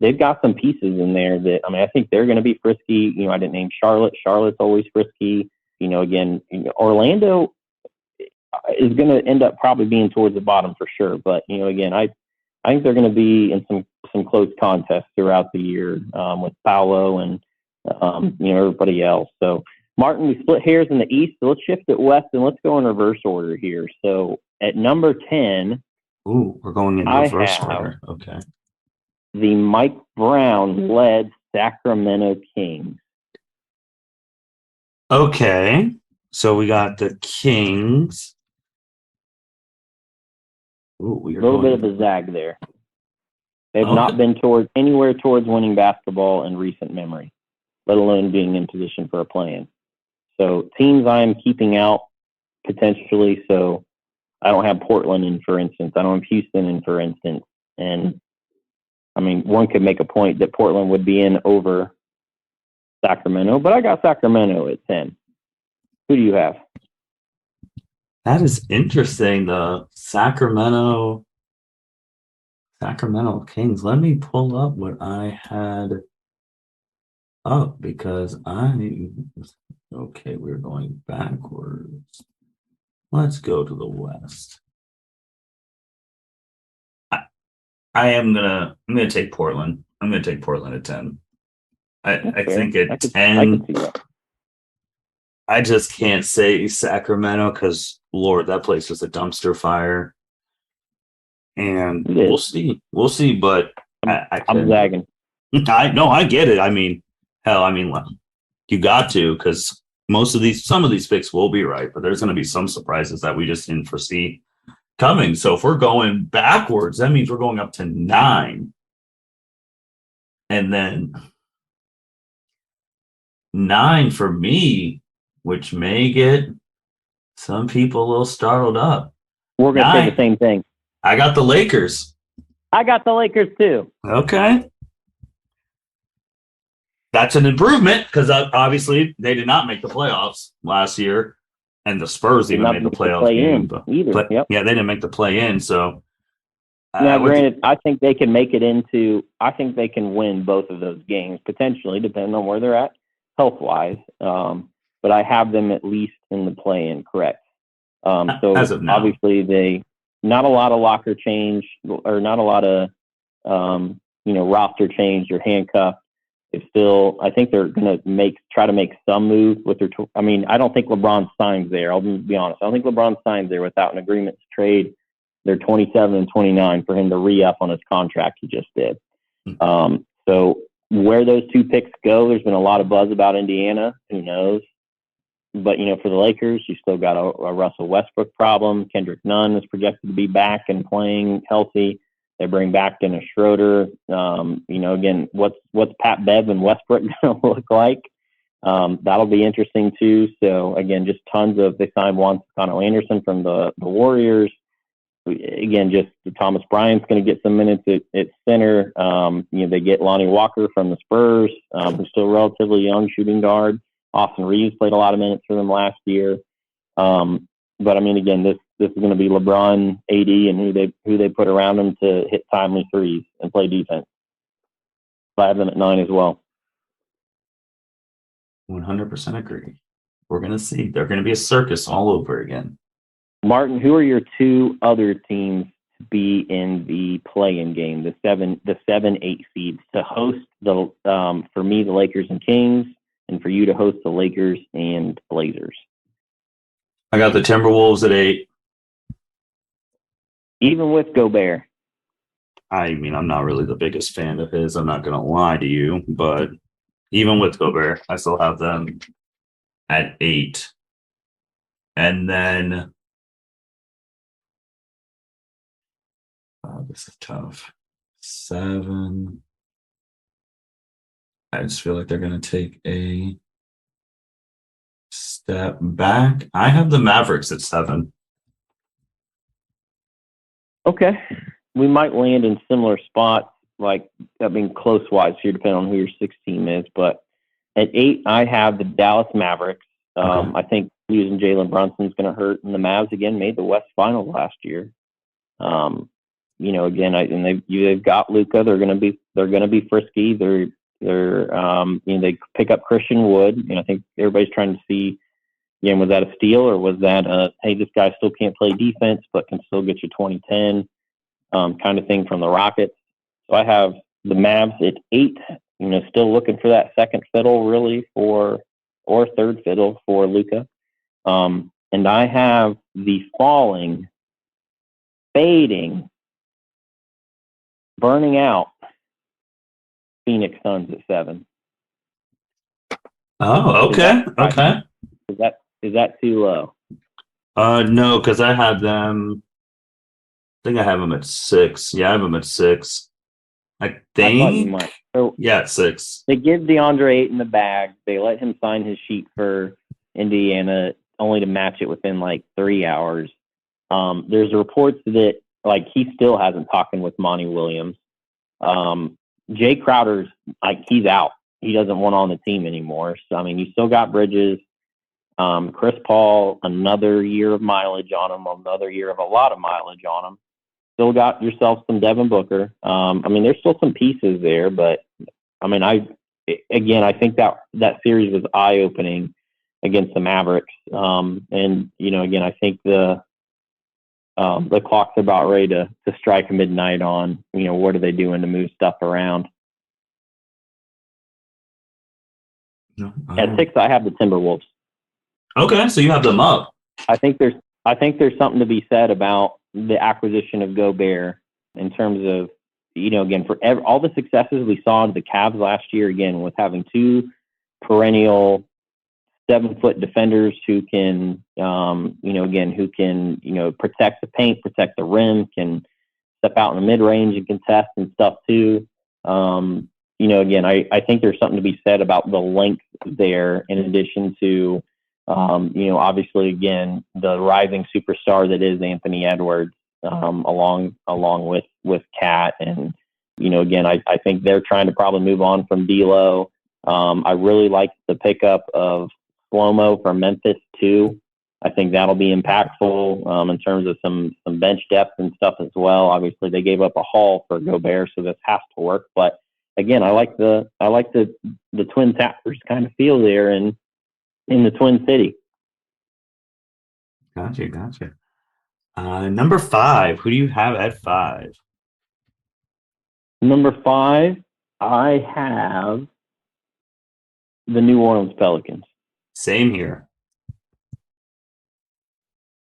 They've got some pieces in there that, I think they're going to be frisky. I didn't name Charlotte. Charlotte's always frisky. Again, Orlando is going to end up probably being towards the bottom for sure. But, again, I think they're going to be in some close contests throughout the year with Paolo and, everybody else. So, Martin, we split hairs in the East. So let's shift it west and let's go in reverse order here. So at number 10. Ooh, we're going in reverse order. Okay. The Mike Brown-led Sacramento Kings. Okay, so we got the Kings. Ooh, a little bit of a zag there. They've not been anywhere towards winning basketball in recent memory, let alone being in position for a play-in. So teams I am keeping out potentially. So I don't have Portland in, for instance. I don't have Houston in, for instance. And one could make a point that Portland would be in over Sacramento, but I got Sacramento at 10. Who do you have? That is interesting. The Sacramento Kings. Let me pull up what I had up because we're going backwards. Let's go to the West. I'm gonna take Portland. I'm gonna take Portland at 10. I think at 10. I just can't say Sacramento because Lord, that place was a dumpster fire. And we'll see. But I'm zagging. I get it. You got to, because some of these picks will be right, but there's going to be some surprises that we just didn't foresee coming. So if we're going backwards, that means we're going up to 9. And then 9 for me, which may get some people a little startled up. We're going to say the same thing. I got the Lakers. I got the Lakers too. Okay. That's an improvement because obviously they did not make the playoffs last year, and the Spurs even made the playoffs game. But yep. Yeah, they didn't make the play in. So now, granted, I think they can make it into. I think they can win both of those games potentially, depending on where they're at health wise. But I have them at least in the play-in, correct? So as of now, obviously they not a lot of locker change or not a lot of roster change or handcuff. It's still, I think they're going to try to make some move with their. I mean, I don't think LeBron signs there. I'll be honest. I don't think LeBron signs there without an agreement to trade their 27 and 29 for him to re-up on his contract he just did. So where those two picks go, there's been a lot of buzz about Indiana. Who knows? But, for the Lakers, you still got a Russell Westbrook problem. Kendrick Nunn is projected to be back and playing healthy. They bring back Dennis Schroeder. Again, what's Pat Bev and Westbrook going to look like? That'll be interesting too. So again, just they signed Juan Toscano Anderson from the Warriors. Again, just Thomas Bryant's going to get some minutes at center. They get Lonnie Walker from the Spurs, who's still relatively young, shooting guard. Austin Reeves played a lot of minutes for them last year. But I mean, again, this is going to be LeBron, AD, and who they put around them to hit timely threes and play defense. So I have them at 9 as well. 100% agree. We're going to see. They're going to be a circus all over again. Martin, who are your two other teams to be in the play-in game, the 7-8 seeds, to host for me, the Lakers and Kings, and for you to host the Lakers and Blazers? I got the Timberwolves at 8. Even with Gobert? I mean, I'm not really the biggest fan of his. I'm not going to lie to you, but even with Gobert, I still have them at 8. And then this is tough. 7. I just feel like they're going to take a step back. I have the Mavericks at 7. Okay. We might land in similar spots, close-wise here, depending on who your 6 team is. But at 8, I have the Dallas Mavericks. Okay. I think losing Jalen Brunson is going to hurt. And the Mavs, again, made the West Finals last year. They've got Luka. They're going to be frisky. They pick up Christian Wood. I think everybody's trying to see, again, was that a steal or was that hey, this guy still can't play defense but can still get you 2010 kind of thing from the Rockets. So I have the Mavs at 8. Still looking for that second fiddle really or third fiddle for Luka. And I have the fading, burning out Phoenix Suns at 7. Oh, okay. Okay. Is that too low? No, because I have them. I think I have them at 6. Yeah, I have them at 6. I think. I thought you might. So yeah, at 6. They give DeAndre Ayton the bag. They let him sign his sheet for Indiana, only to match it within 3 hours. There's reports that he still hasn't talked with Monty Williams. Jay Crowder's he's out. He doesn't want on the team anymore. So I mean, you still got Bridges, Chris Paul, another year of mileage on him, another year of a lot of mileage on him. Still got yourself some Devin Booker. There's still some pieces there, but I think that series was eye opening against the Mavericks. I think the clock's about ready to strike midnight on, what are they doing to move stuff around. No, At 6, I have the Timberwolves. Okay, so you have them up. I think there's something to be said about the acquisition of Gobert in terms of, again, for all the successes we saw in the Cavs last year, again, with having 2 perennial 7-foot defenders who can, protect the paint, protect the rim, can step out in the mid-range and contest and stuff too. I think there's something to be said about the length there, in addition to, obviously, again, the rising superstar that is Anthony Edwards. along with Cat. And, again, I think they're trying to probably move on from D'Lo. I really like the pickup of Slow-Mo from Memphis too. I think that'll be impactful in terms of some bench depth and stuff as well. Obviously, they gave up a haul for Gobert, so this has to work. But again, I like the Twin Towers kind of feel there in the Twin City. Gotcha. Number 5. Who do you have at 5? Number 5, I have the New Orleans Pelicans. Same here.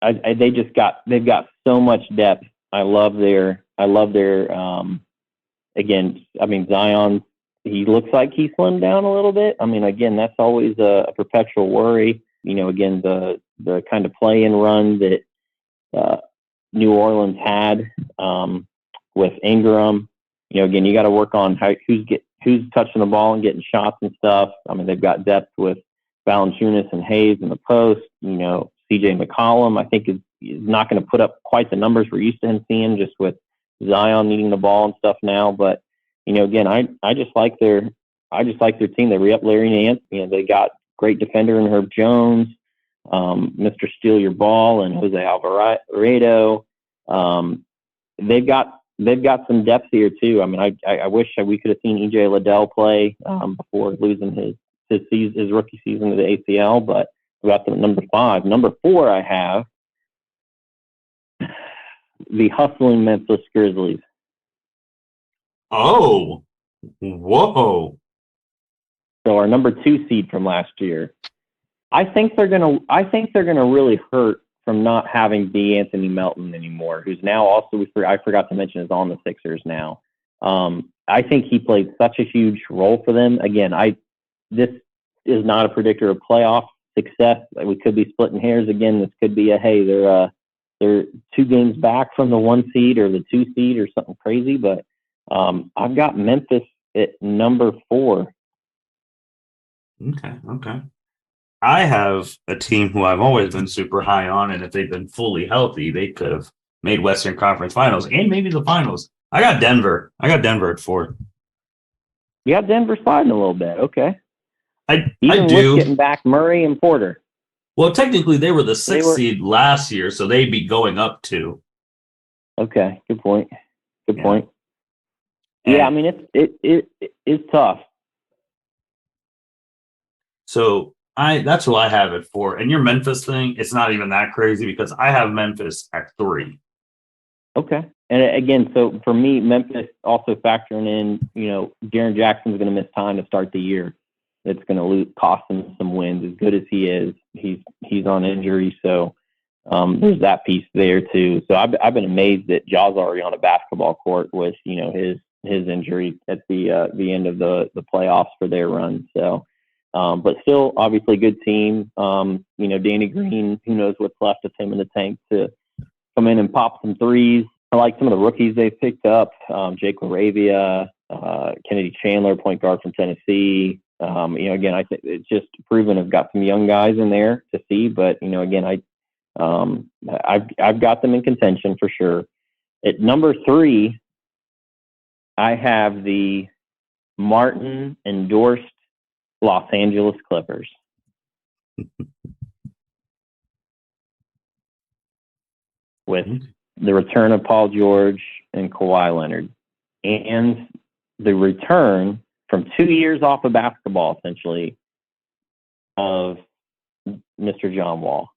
They've got so much depth. I love their again, I mean, Zion, he looks like he slimmed down a little bit. I mean, again, that's always a perpetual worry. Again, the kind of play and run that New Orleans had with Ingram. Again, you got to work on who's touching the ball and getting shots and stuff. I mean, they've got depth with Valanciunas and Hayes in the post. CJ McCollum, I think, is not going to put up quite the numbers we're used to him seeing, just with Zion needing the ball and stuff now. But again, I just like their team. They re-up Larry Nance. They got great defender in Herb Jones, Mr. Steal Your Ball, and Jose Alvarado. They've got some depth here too. I mean, I wish we could have seen EJ Liddell play before losing his rookie season to the ACL, but we got them at number 5. Number 4, I have the hustling Memphis Grizzlies. Oh, whoa! So our number 2 seed from last year. I think they're gonna really hurt from not having Anthony Melton anymore, who's now also, I forgot to mention, is on the Sixers now. I think he played such a huge role for them. Again, this is not a predictor of playoff success. We could be splitting hairs again. This could be they're 2 games back from the 1 seed or the 2 seed or something crazy. But I've got Memphis at number 4. Okay. I have a team who I've always been super high on, and if they've been fully healthy, they could have made Western Conference Finals and maybe the finals. I got Denver at 4. You got Denver sliding a little bit. Okay. I with do. Getting back Murray and Porter. Well, technically, they were the 6th seed last year, so they'd be going up to. Okay, good point. Yeah, I mean, it's tough. So that's who I have it for. And your Memphis thing, it's not even that crazy because I have Memphis at 3. Okay. And again, so for me, Memphis also factoring in, Jaren Jackson's going to miss time to start the year. It's going to cost him some wins. As good as he is, he's on injury. So there's that piece there too. So I've been amazed that Ja's already on a basketball court with, his injury at the end of the playoffs for their run. So, but still, obviously, good team. Danny Green, who knows what's left of him in the tank to come in and pop some threes. I like some of the rookies they've picked up. Jake LaRavia, Kennedy Chandler, point guard from Tennessee. Again, I think it's just proven I've got some young guys in there to see. But, again, I've got them in contention for sure. At number 3, I have the Martin-endorsed Los Angeles Clippers. With the return of Paul George and Kawhi Leonard, and the return from 2 years off of basketball, essentially, of Mr. John Wall.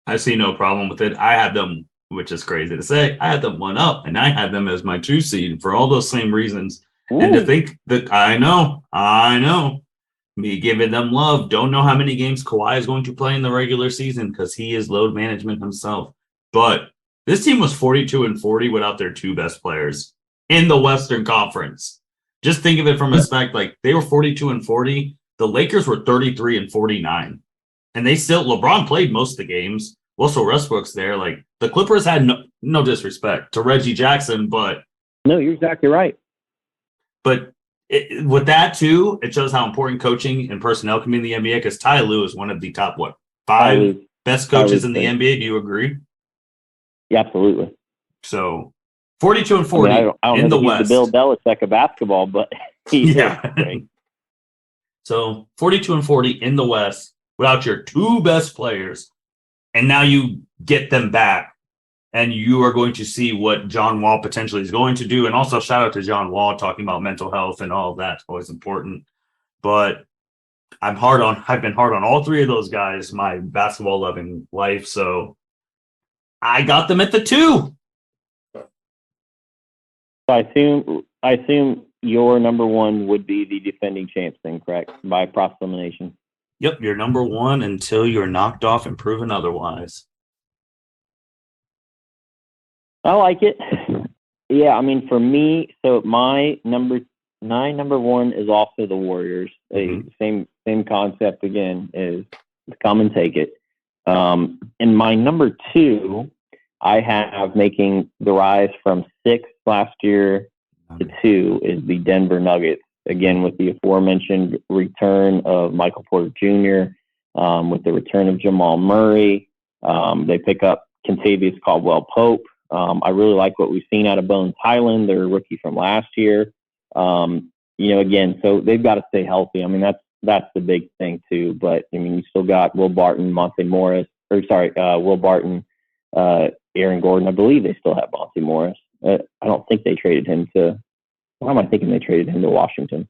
I see no problem with it. I had them, which is crazy to say, I had them 1 up, and I had them as my 2 seed for all those same reasons. Ooh. And to think that I know, me giving them love. Don't know how many games Kawhi is going to play in the regular season because he is load management himself. But this team was 42-40 without their 2 best players in the Western Conference. Just think of it from respect. Like, they were 42-40. The Lakers were 33-49. And they still, LeBron played most of the games. Russell Westbrook's there. Like, the Clippers had no disrespect to Reggie Jackson, but. No, you're exactly right. But with that, too, it shows how important coaching and personnel can be in the NBA because Ty Lue is one of the top, Five best coaches in the three. NBA. Do you agree? Yeah, absolutely. So 42 and 40 I don't in know the if he's West. the Bill Belichick of basketball, but he is great. So 42 and 40 in the West without your two best players. And now you get them back. And you are going to see what John Wall potentially is going to do. And also shout out to John Wall talking about mental health and all of that's always important. But I've been hard on all three of those guys, my basketball loving life. So I got them at the 2. So I assume your number 1 would be the defending champs, then, correct? By process elimination. Yep, you're number 1 until you're knocked off and proven otherwise. I like it. Yeah, I mean, for me, so my number 1 is also the Warriors. Same concept again, is come and take it. And my number 2, I have making the rise from 6 last year to 2 is the Denver Nuggets. Again, with the aforementioned return of Michael Porter Jr., with the return of Jamal Murray, they pick up Kentavious Caldwell-Pope. I really like what we've seen out of Bones Highland, their rookie from last year. Again, so they've got to stay healthy. I mean, that's the big thing too. But I mean, you still got Will Barton, Will Barton, Aaron Gordon. I believe they still have Monte Morris. I don't think they traded him to. Why am I thinking they traded him to Washington?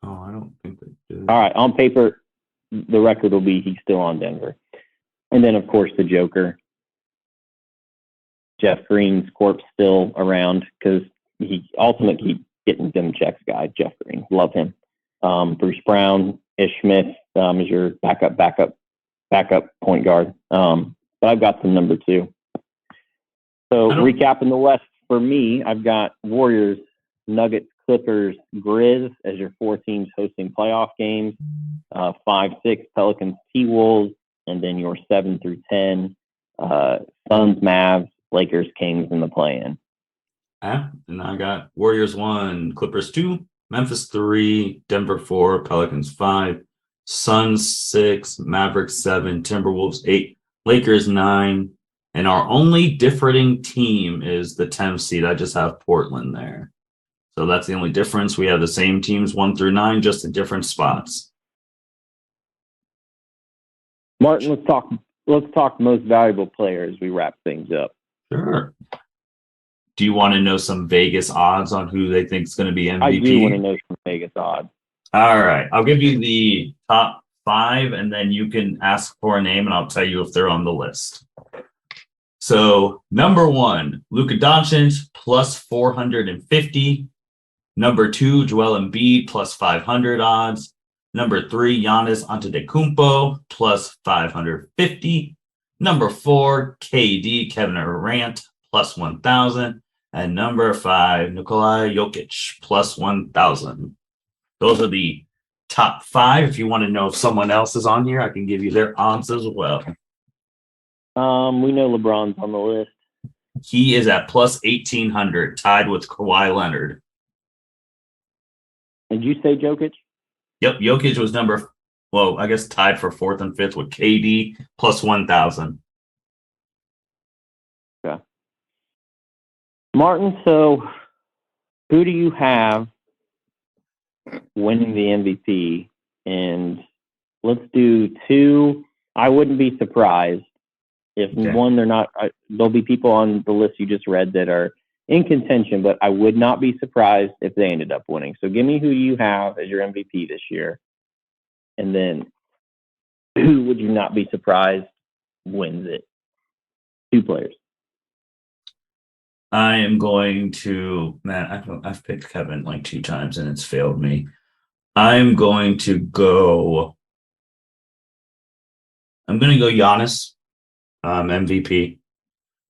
Oh, I don't think they did. All right, on paper, the record will be he's still on Denver, and then of course the Joker. Jeff Green's corpse still around because he ultimately keep getting them checks guy. Jeff Green, love him. Bruce Brown, Ish Smith is your backup point guard. But I've got some number 2. So recapping the West for me, I've got Warriors, Nuggets, Clippers, Grizz as your 4 teams hosting playoff games. 5, 6 Pelicans, T-Wolves, and then your 7 through 10 Suns, Mavs, Lakers, Kings in the play-in. And I got Warriors 1, Clippers 2, Memphis 3, Denver 4, Pelicans 5, Suns 6, Mavericks 7, Timberwolves 8, Lakers 9. And our only differing team is the 10th seed. I just have Portland there. So that's the only difference. We have the same teams 1 through 9, just in different spots. Martin, let's talk most valuable player as we wrap things up. Sure. Do you want to know some Vegas odds on who they think is going to be MVP? I do want to know some Vegas odds. All right. I'll give you the top 5, and then you can ask for a name, and I'll tell you if they're on the list. So, number 1, Luka Doncic, plus 450. Number 2, Joel Embiid, plus 500 odds. Number 3, Giannis Antetokounmpo, plus 550. Number 4, KD, Kevin Durant, plus 1,000. And number 5, Nikola Jokic, plus 1,000. Those are the top 5. If you want to know if someone else is on here, I can give you their odds as well. We know LeBron's on the list. He is at plus 1,800, tied with Kawhi Leonard. Did you say Jokic? Yep, Jokic was I guess tied for 4th and 5th with KD, plus 1,000. Okay. Martin, so who do you have winning the MVP? And let's do 2. I wouldn't be surprised if 1, they're not. There'll be people on the list you just read that are in contention, but I would not be surprised if they ended up winning. So give me who you have as your MVP this year. And then who would you not be surprised wins it? 2 players. I am going to, I've picked Kevin like 2 times and it's failed me. I'm going to go Giannis, MVP.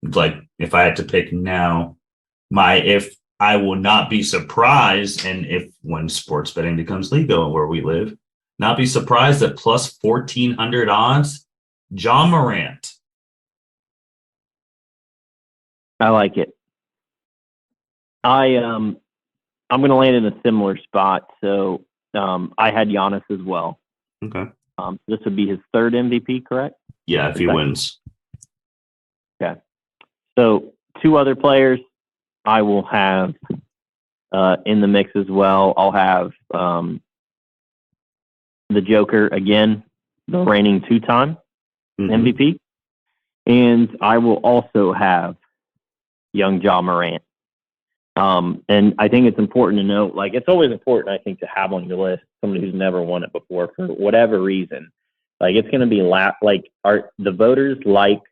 Like if I had to pick now, if I will not be surprised, and if when sports betting becomes legal where we live, not be surprised at plus 1,400 odds, John Morant. I like it. I'm going to land in a similar spot. So I had Giannis as well. Okay. This would be his third MVP, correct? Yeah, if he wins. Okay. So 2 other players I will have in the mix as well. I'll have the Joker again, the reigning 2-time MVP. And I will also have young Ja Morant. And I think it's important to note, like, it's always important, I think, to have on your list somebody who's never won it before for whatever reason. Like, it's going to be the voters like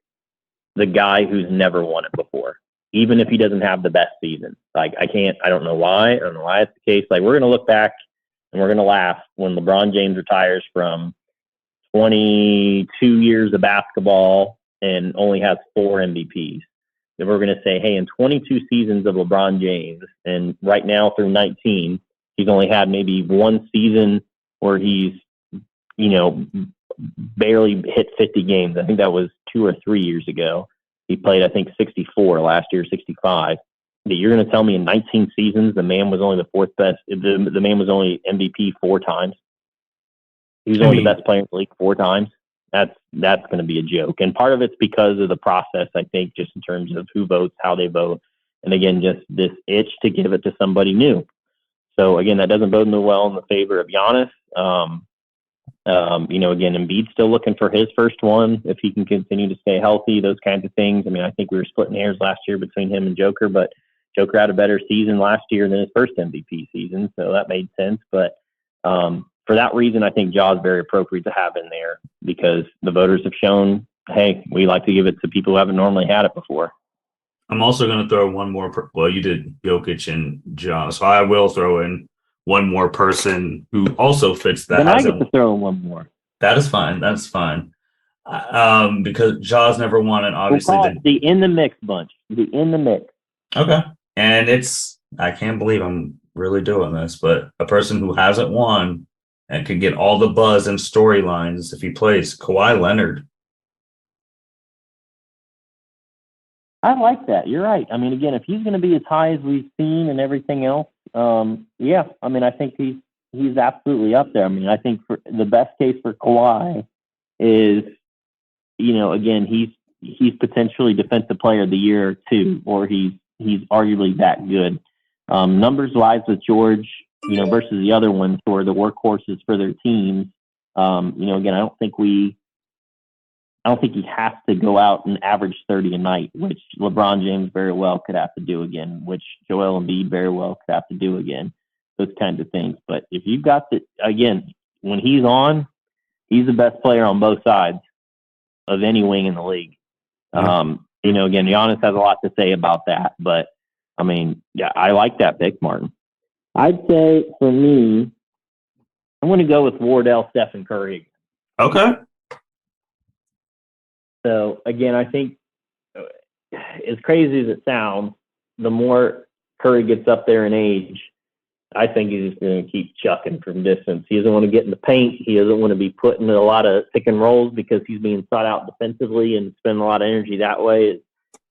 the guy who's never won it before, even if he doesn't have the best season. Like, I don't know why. I don't know why it's the case. Like, we're going to look back and we're going to laugh when LeBron James retires from 22 years of basketball and only has 4 MVPs. Then we're going to say, hey, in 22 seasons of LeBron James, and right now through 19, he's only had maybe 1 season where he's, barely hit 50 games. I think that was 2 or 3 years ago. He played, I think, 64 last year, 65. That you're going to tell me in 19 seasons the man was only the 4th best. The man was only MVP 4 times. He was only the best player in the league 4 times. That's going to be a joke. And part of it's because of the process, I think, just in terms of who votes, how they vote. And again, just this itch to give it to somebody new. So again, that doesn't bode no well in the favor of Giannis. Again, Embiid's still looking for his first one if he can continue to stay healthy, those kinds of things. I mean, I think we were splitting hairs last year between him and Joker, but Joker had a better season last year than his first MVP season, so that made sense. But for that reason, I think Ja is very appropriate to have in there because the voters have shown, hey, we like to give it to people who haven't normally had it before. I'm also going to throw one more. Well, you did Jokic and Ja, so I will throw in one more person who also fits that. Then I get to throw in one more. That is fine. That's fine. Because Ja's never won it, obviously. We'll call it the in the mix bunch. The in the mix. Okay. And I can't believe I'm really doing this, but a person who hasn't won and could get all the buzz and storylines if he plays, Kawhi Leonard. I like that. You're right. I mean, again, if he's going to be as high as we've seen and everything else, yeah. I mean, I think he's absolutely up there. I mean, I think for the best case for Kawhi is, again, he's potentially Defensive Player of the Year too, or he's arguably that good. Numbers wise with George, versus the other ones who are the workhorses for their teams. Again, I don't think he has to go out and average 30 a night, which LeBron James very well could have to do again, which Joel Embiid very well could have to do again, those kinds of things. But if you've got again, when he's on, he's the best player on both sides of any wing in the league. Again, Giannis has a lot to say about that, but I mean, yeah, I like that pick, Martin. I'd say for me, I'm going to go with Wardell, Stephen Curry. Okay. So, again, I think as crazy as it sounds, the more Curry gets up there in age, I think he's just going to keep chucking from distance. He doesn't want to get in the paint. He doesn't want to be put in a lot of pick and rolls because he's being sought out defensively and spending a lot of energy that way.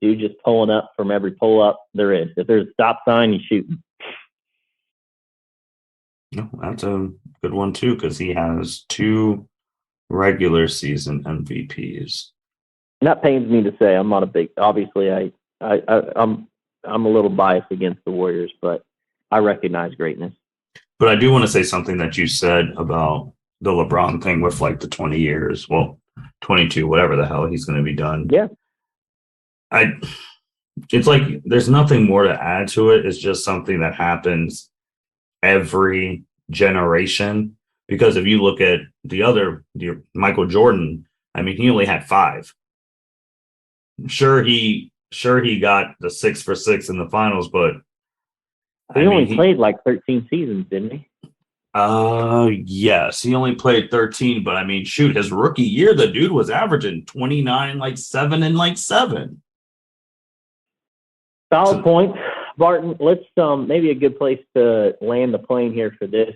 Dude just pulling up from every pull-up there is. If there's a stop sign, he's shooting. No, that's a good one, too, because he has 2 regular season MVPs. And that pains me to say. I'm not a big. Obviously, I'm a little biased against the Warriors, but I recognize greatness. But I do want to say something that you said about the LeBron thing with like the 20 years. Well, 22, whatever the hell he's going to be done. Yeah. It's like there's nothing more to add to it. It's just something that happens every generation. Because if you look at Michael Jordan, I mean, he only had 5. Sure, he got the 6 for 6 in the finals, but he only played like 13 seasons, didn't he? Yes, he only played 13, but I mean, shoot, his rookie year, the dude was averaging 29, like 7 and like 7. Solid point, Barton. Let's maybe a good place to land the plane here for this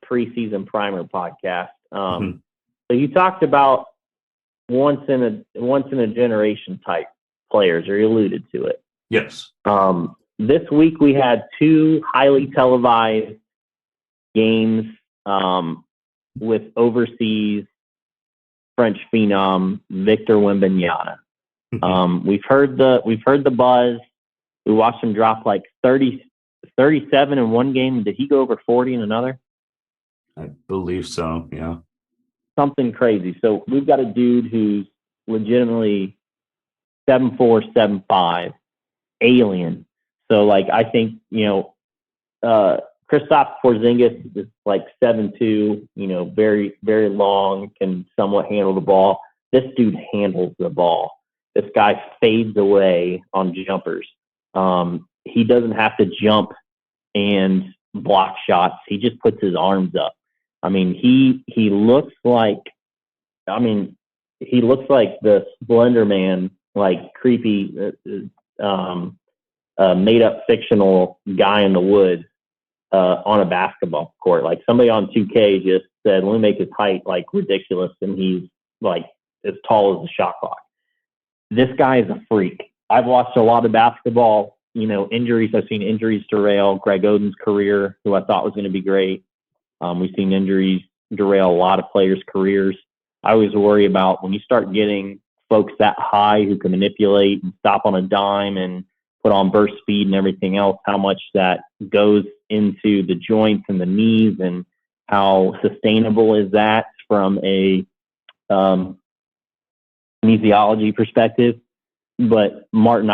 preseason primer podcast. So you talked about once in a generation type players, or you alluded to it. Yes. This week we had 2 highly televised games with overseas French phenom Victor Wembanyama. We've heard the buzz. We watched him drop like 37 in one game. Did he go over 40 in another? I believe so, yeah. Something crazy. So we've got a dude who's legitimately 7'4", 7'5", alien. So like I think, Kristaps Porzingis is like 7'2", very, very long, can somewhat handle the ball. This dude handles the ball. This guy fades away on jumpers. He doesn't have to jump and block shots. He just puts his arms up. I mean, he looks like the Slender Man, like creepy, made up fictional guy in the woods on a basketball court. Like somebody on 2K just said, let me make his height like ridiculous, and he's like as tall as a shot clock. This guy is a freak. I've watched a lot of basketball, injuries. I've seen injuries derail Greg Oden's career, who I thought was going to be great. We've seen injuries derail a lot of players' careers. I always worry about when you start getting folks that high who can manipulate and stop on a dime and put on burst speed and everything else, how much that goes into the joints and the knees, and how sustainable is that from a kinesiology perspective. But Martin,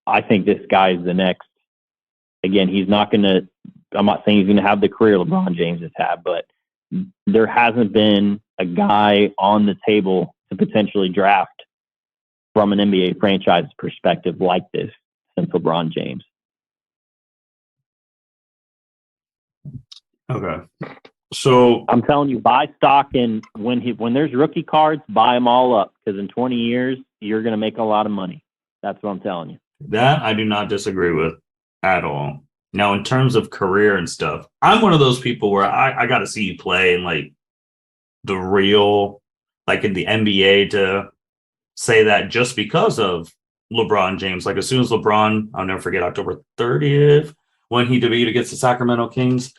I think this guy is the next. Again, I'm not saying he's going to have the career LeBron James has had, but there hasn't been a guy on the table to potentially draft from an NBA franchise perspective like this since LeBron James. Okay. So I'm telling you, buy stock, and when there's rookie cards, buy them all up, because in 20 years, you're going to make a lot of money. That's what I'm telling you. that I do not disagree with at all. Now, in terms of career and stuff, I'm one of those people where I got to see you play in like the real, like in the NBA, to say that just because of LeBron James. Like as soon as LeBron, I'll never forget October 30th when he debuted against the Sacramento Kings.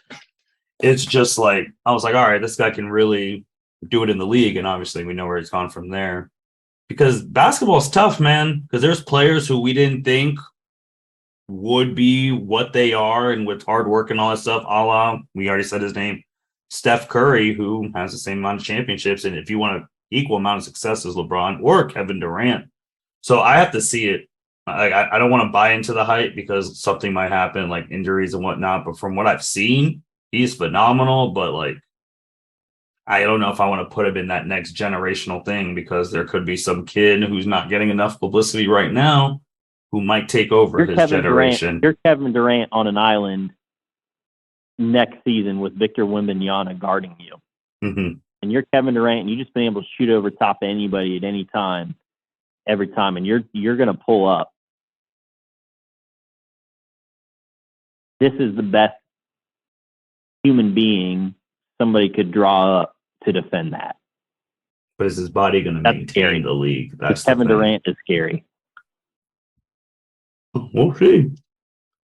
It's just like, I was like, all right, this guy can really do it in the league. And obviously we know where he's gone from there. Because basketball is tough, man. Because there's players who we didn't think would be what they are, and with hard work and all that stuff, a la, we already said his name, Steph Curry, who has the same amount of championships, and if you want an equal amount of success as LeBron or Kevin Durant. So I have to see it. I don't want to buy into the hype because something might happen, like injuries and whatnot, but from what I've seen, he's phenomenal. But like, I don't know if I want to put him in that next generational thing, because there could be some kid who's not getting enough publicity right now who might take over his generation. You're Kevin Durant on an island next season with Victor Wembanyama guarding you. Mm-hmm. And you're Kevin Durant, and you've just been able to shoot over top of anybody at any time, every time, and you're going to pull up. This is the best human being somebody could draw up to defend that. But is his body going to maintain scary. the league? That's Kevin Durant is scary. We'll see.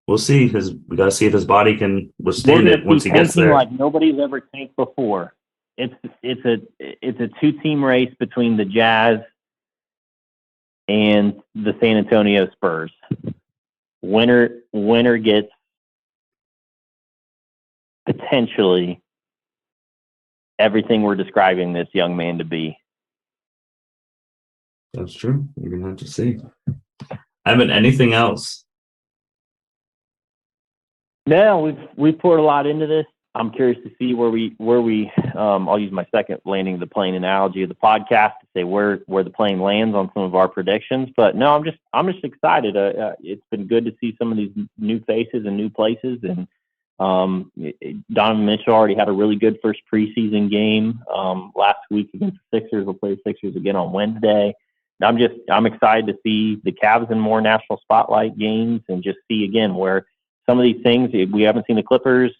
We'll see. We got to see if his body can withstand it once he gets there. Like nobody's ever tanked before. It's a 2-team race between the Jazz and the San Antonio Spurs. Winner gets potentially everything we're describing this young man to be. That's true. You're gonna have to see. Evan, anything else? No, we've poured a lot into this. I'm curious to see where we I'll use my second landing of the plane analogy of the podcast to say where the plane lands on some of our predictions. But no, I'm just excited. It's been good to see some of these new faces and new places. And Donovan Mitchell already had a really good first preseason game last week against the Sixers. We'll play the Sixers again on Wednesday. I'm excited to see the Cavs in more national spotlight games, and just see again where some of these things we haven't seen the Clippers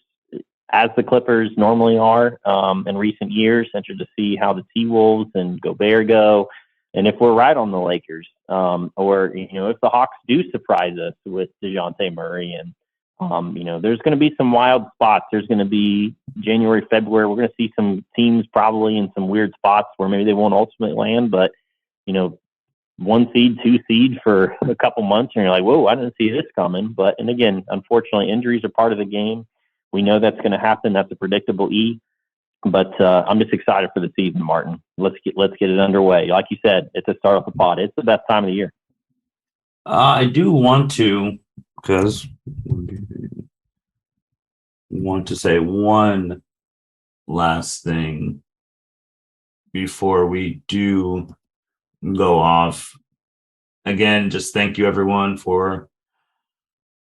as the Clippers normally are in recent years. Interested to see how the T-Wolves and Gobert go, and if we're right on the Lakers, or if the Hawks do surprise us with DeJounte Murray and There's going to be some wild spots. There's going to be January, February. We're going to see some teams probably in some weird spots where maybe they won't ultimately land, but, 1 seed, 2 seed for a couple months, and you're like, whoa, I didn't see this coming. And again, unfortunately, injuries are part of the game. We know that's going to happen. That's a predictable E. But I'm just excited for the season, Martin. Let's get it underway. Like you said, it's a start off the pod. It's the best time of the year. I do want to, because want to say one last thing before we do go off. Again, just thank you everyone for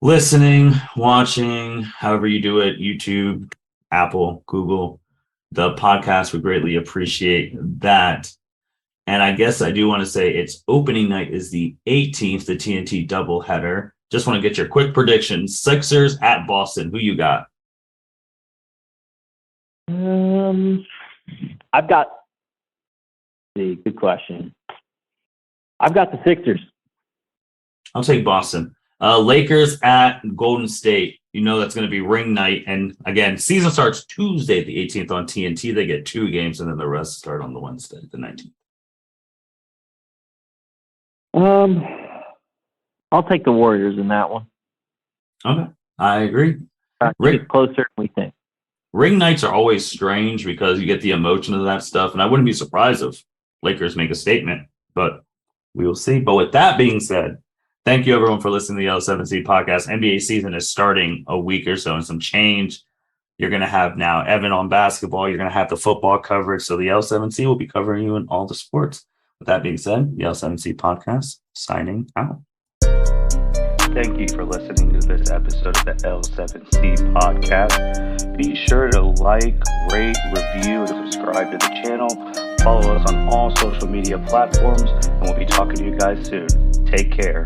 listening, watching, however you do it, YouTube, Apple, Google, the podcast. We greatly appreciate that. And I guess I do want to say its opening night is the 18th, the TNT doubleheader. Just want to get your quick predictions. Sixers at Boston. Who you got? I've got good question. I've got the Sixers. I'll take Boston. Lakers at Golden State. That's going to be ring night. And again, season starts Tuesday, the 18th on TNT. They get 2 games, and then the rest start on the Wednesday, the 19th. I'll take the Warriors in that one. Okay, I agree. It's closer than we think. Ring nights are always strange because you get the emotion of that stuff, and I wouldn't be surprised if Lakers make a statement, but we will see. But with that being said, thank you everyone for listening to the L7C podcast. NBA season is starting a week or so and some change. You're going to have now Evan on basketball. You're going to have the football coverage. So the L7C will be covering you in all the sports. With that being said, the L7C podcast signing out. Thank you for listening to this episode of the L7C podcast. Be sure to like, rate, review, and subscribe to the channel. Follow us on all social media platforms, and we'll be talking to you guys soon. Take care.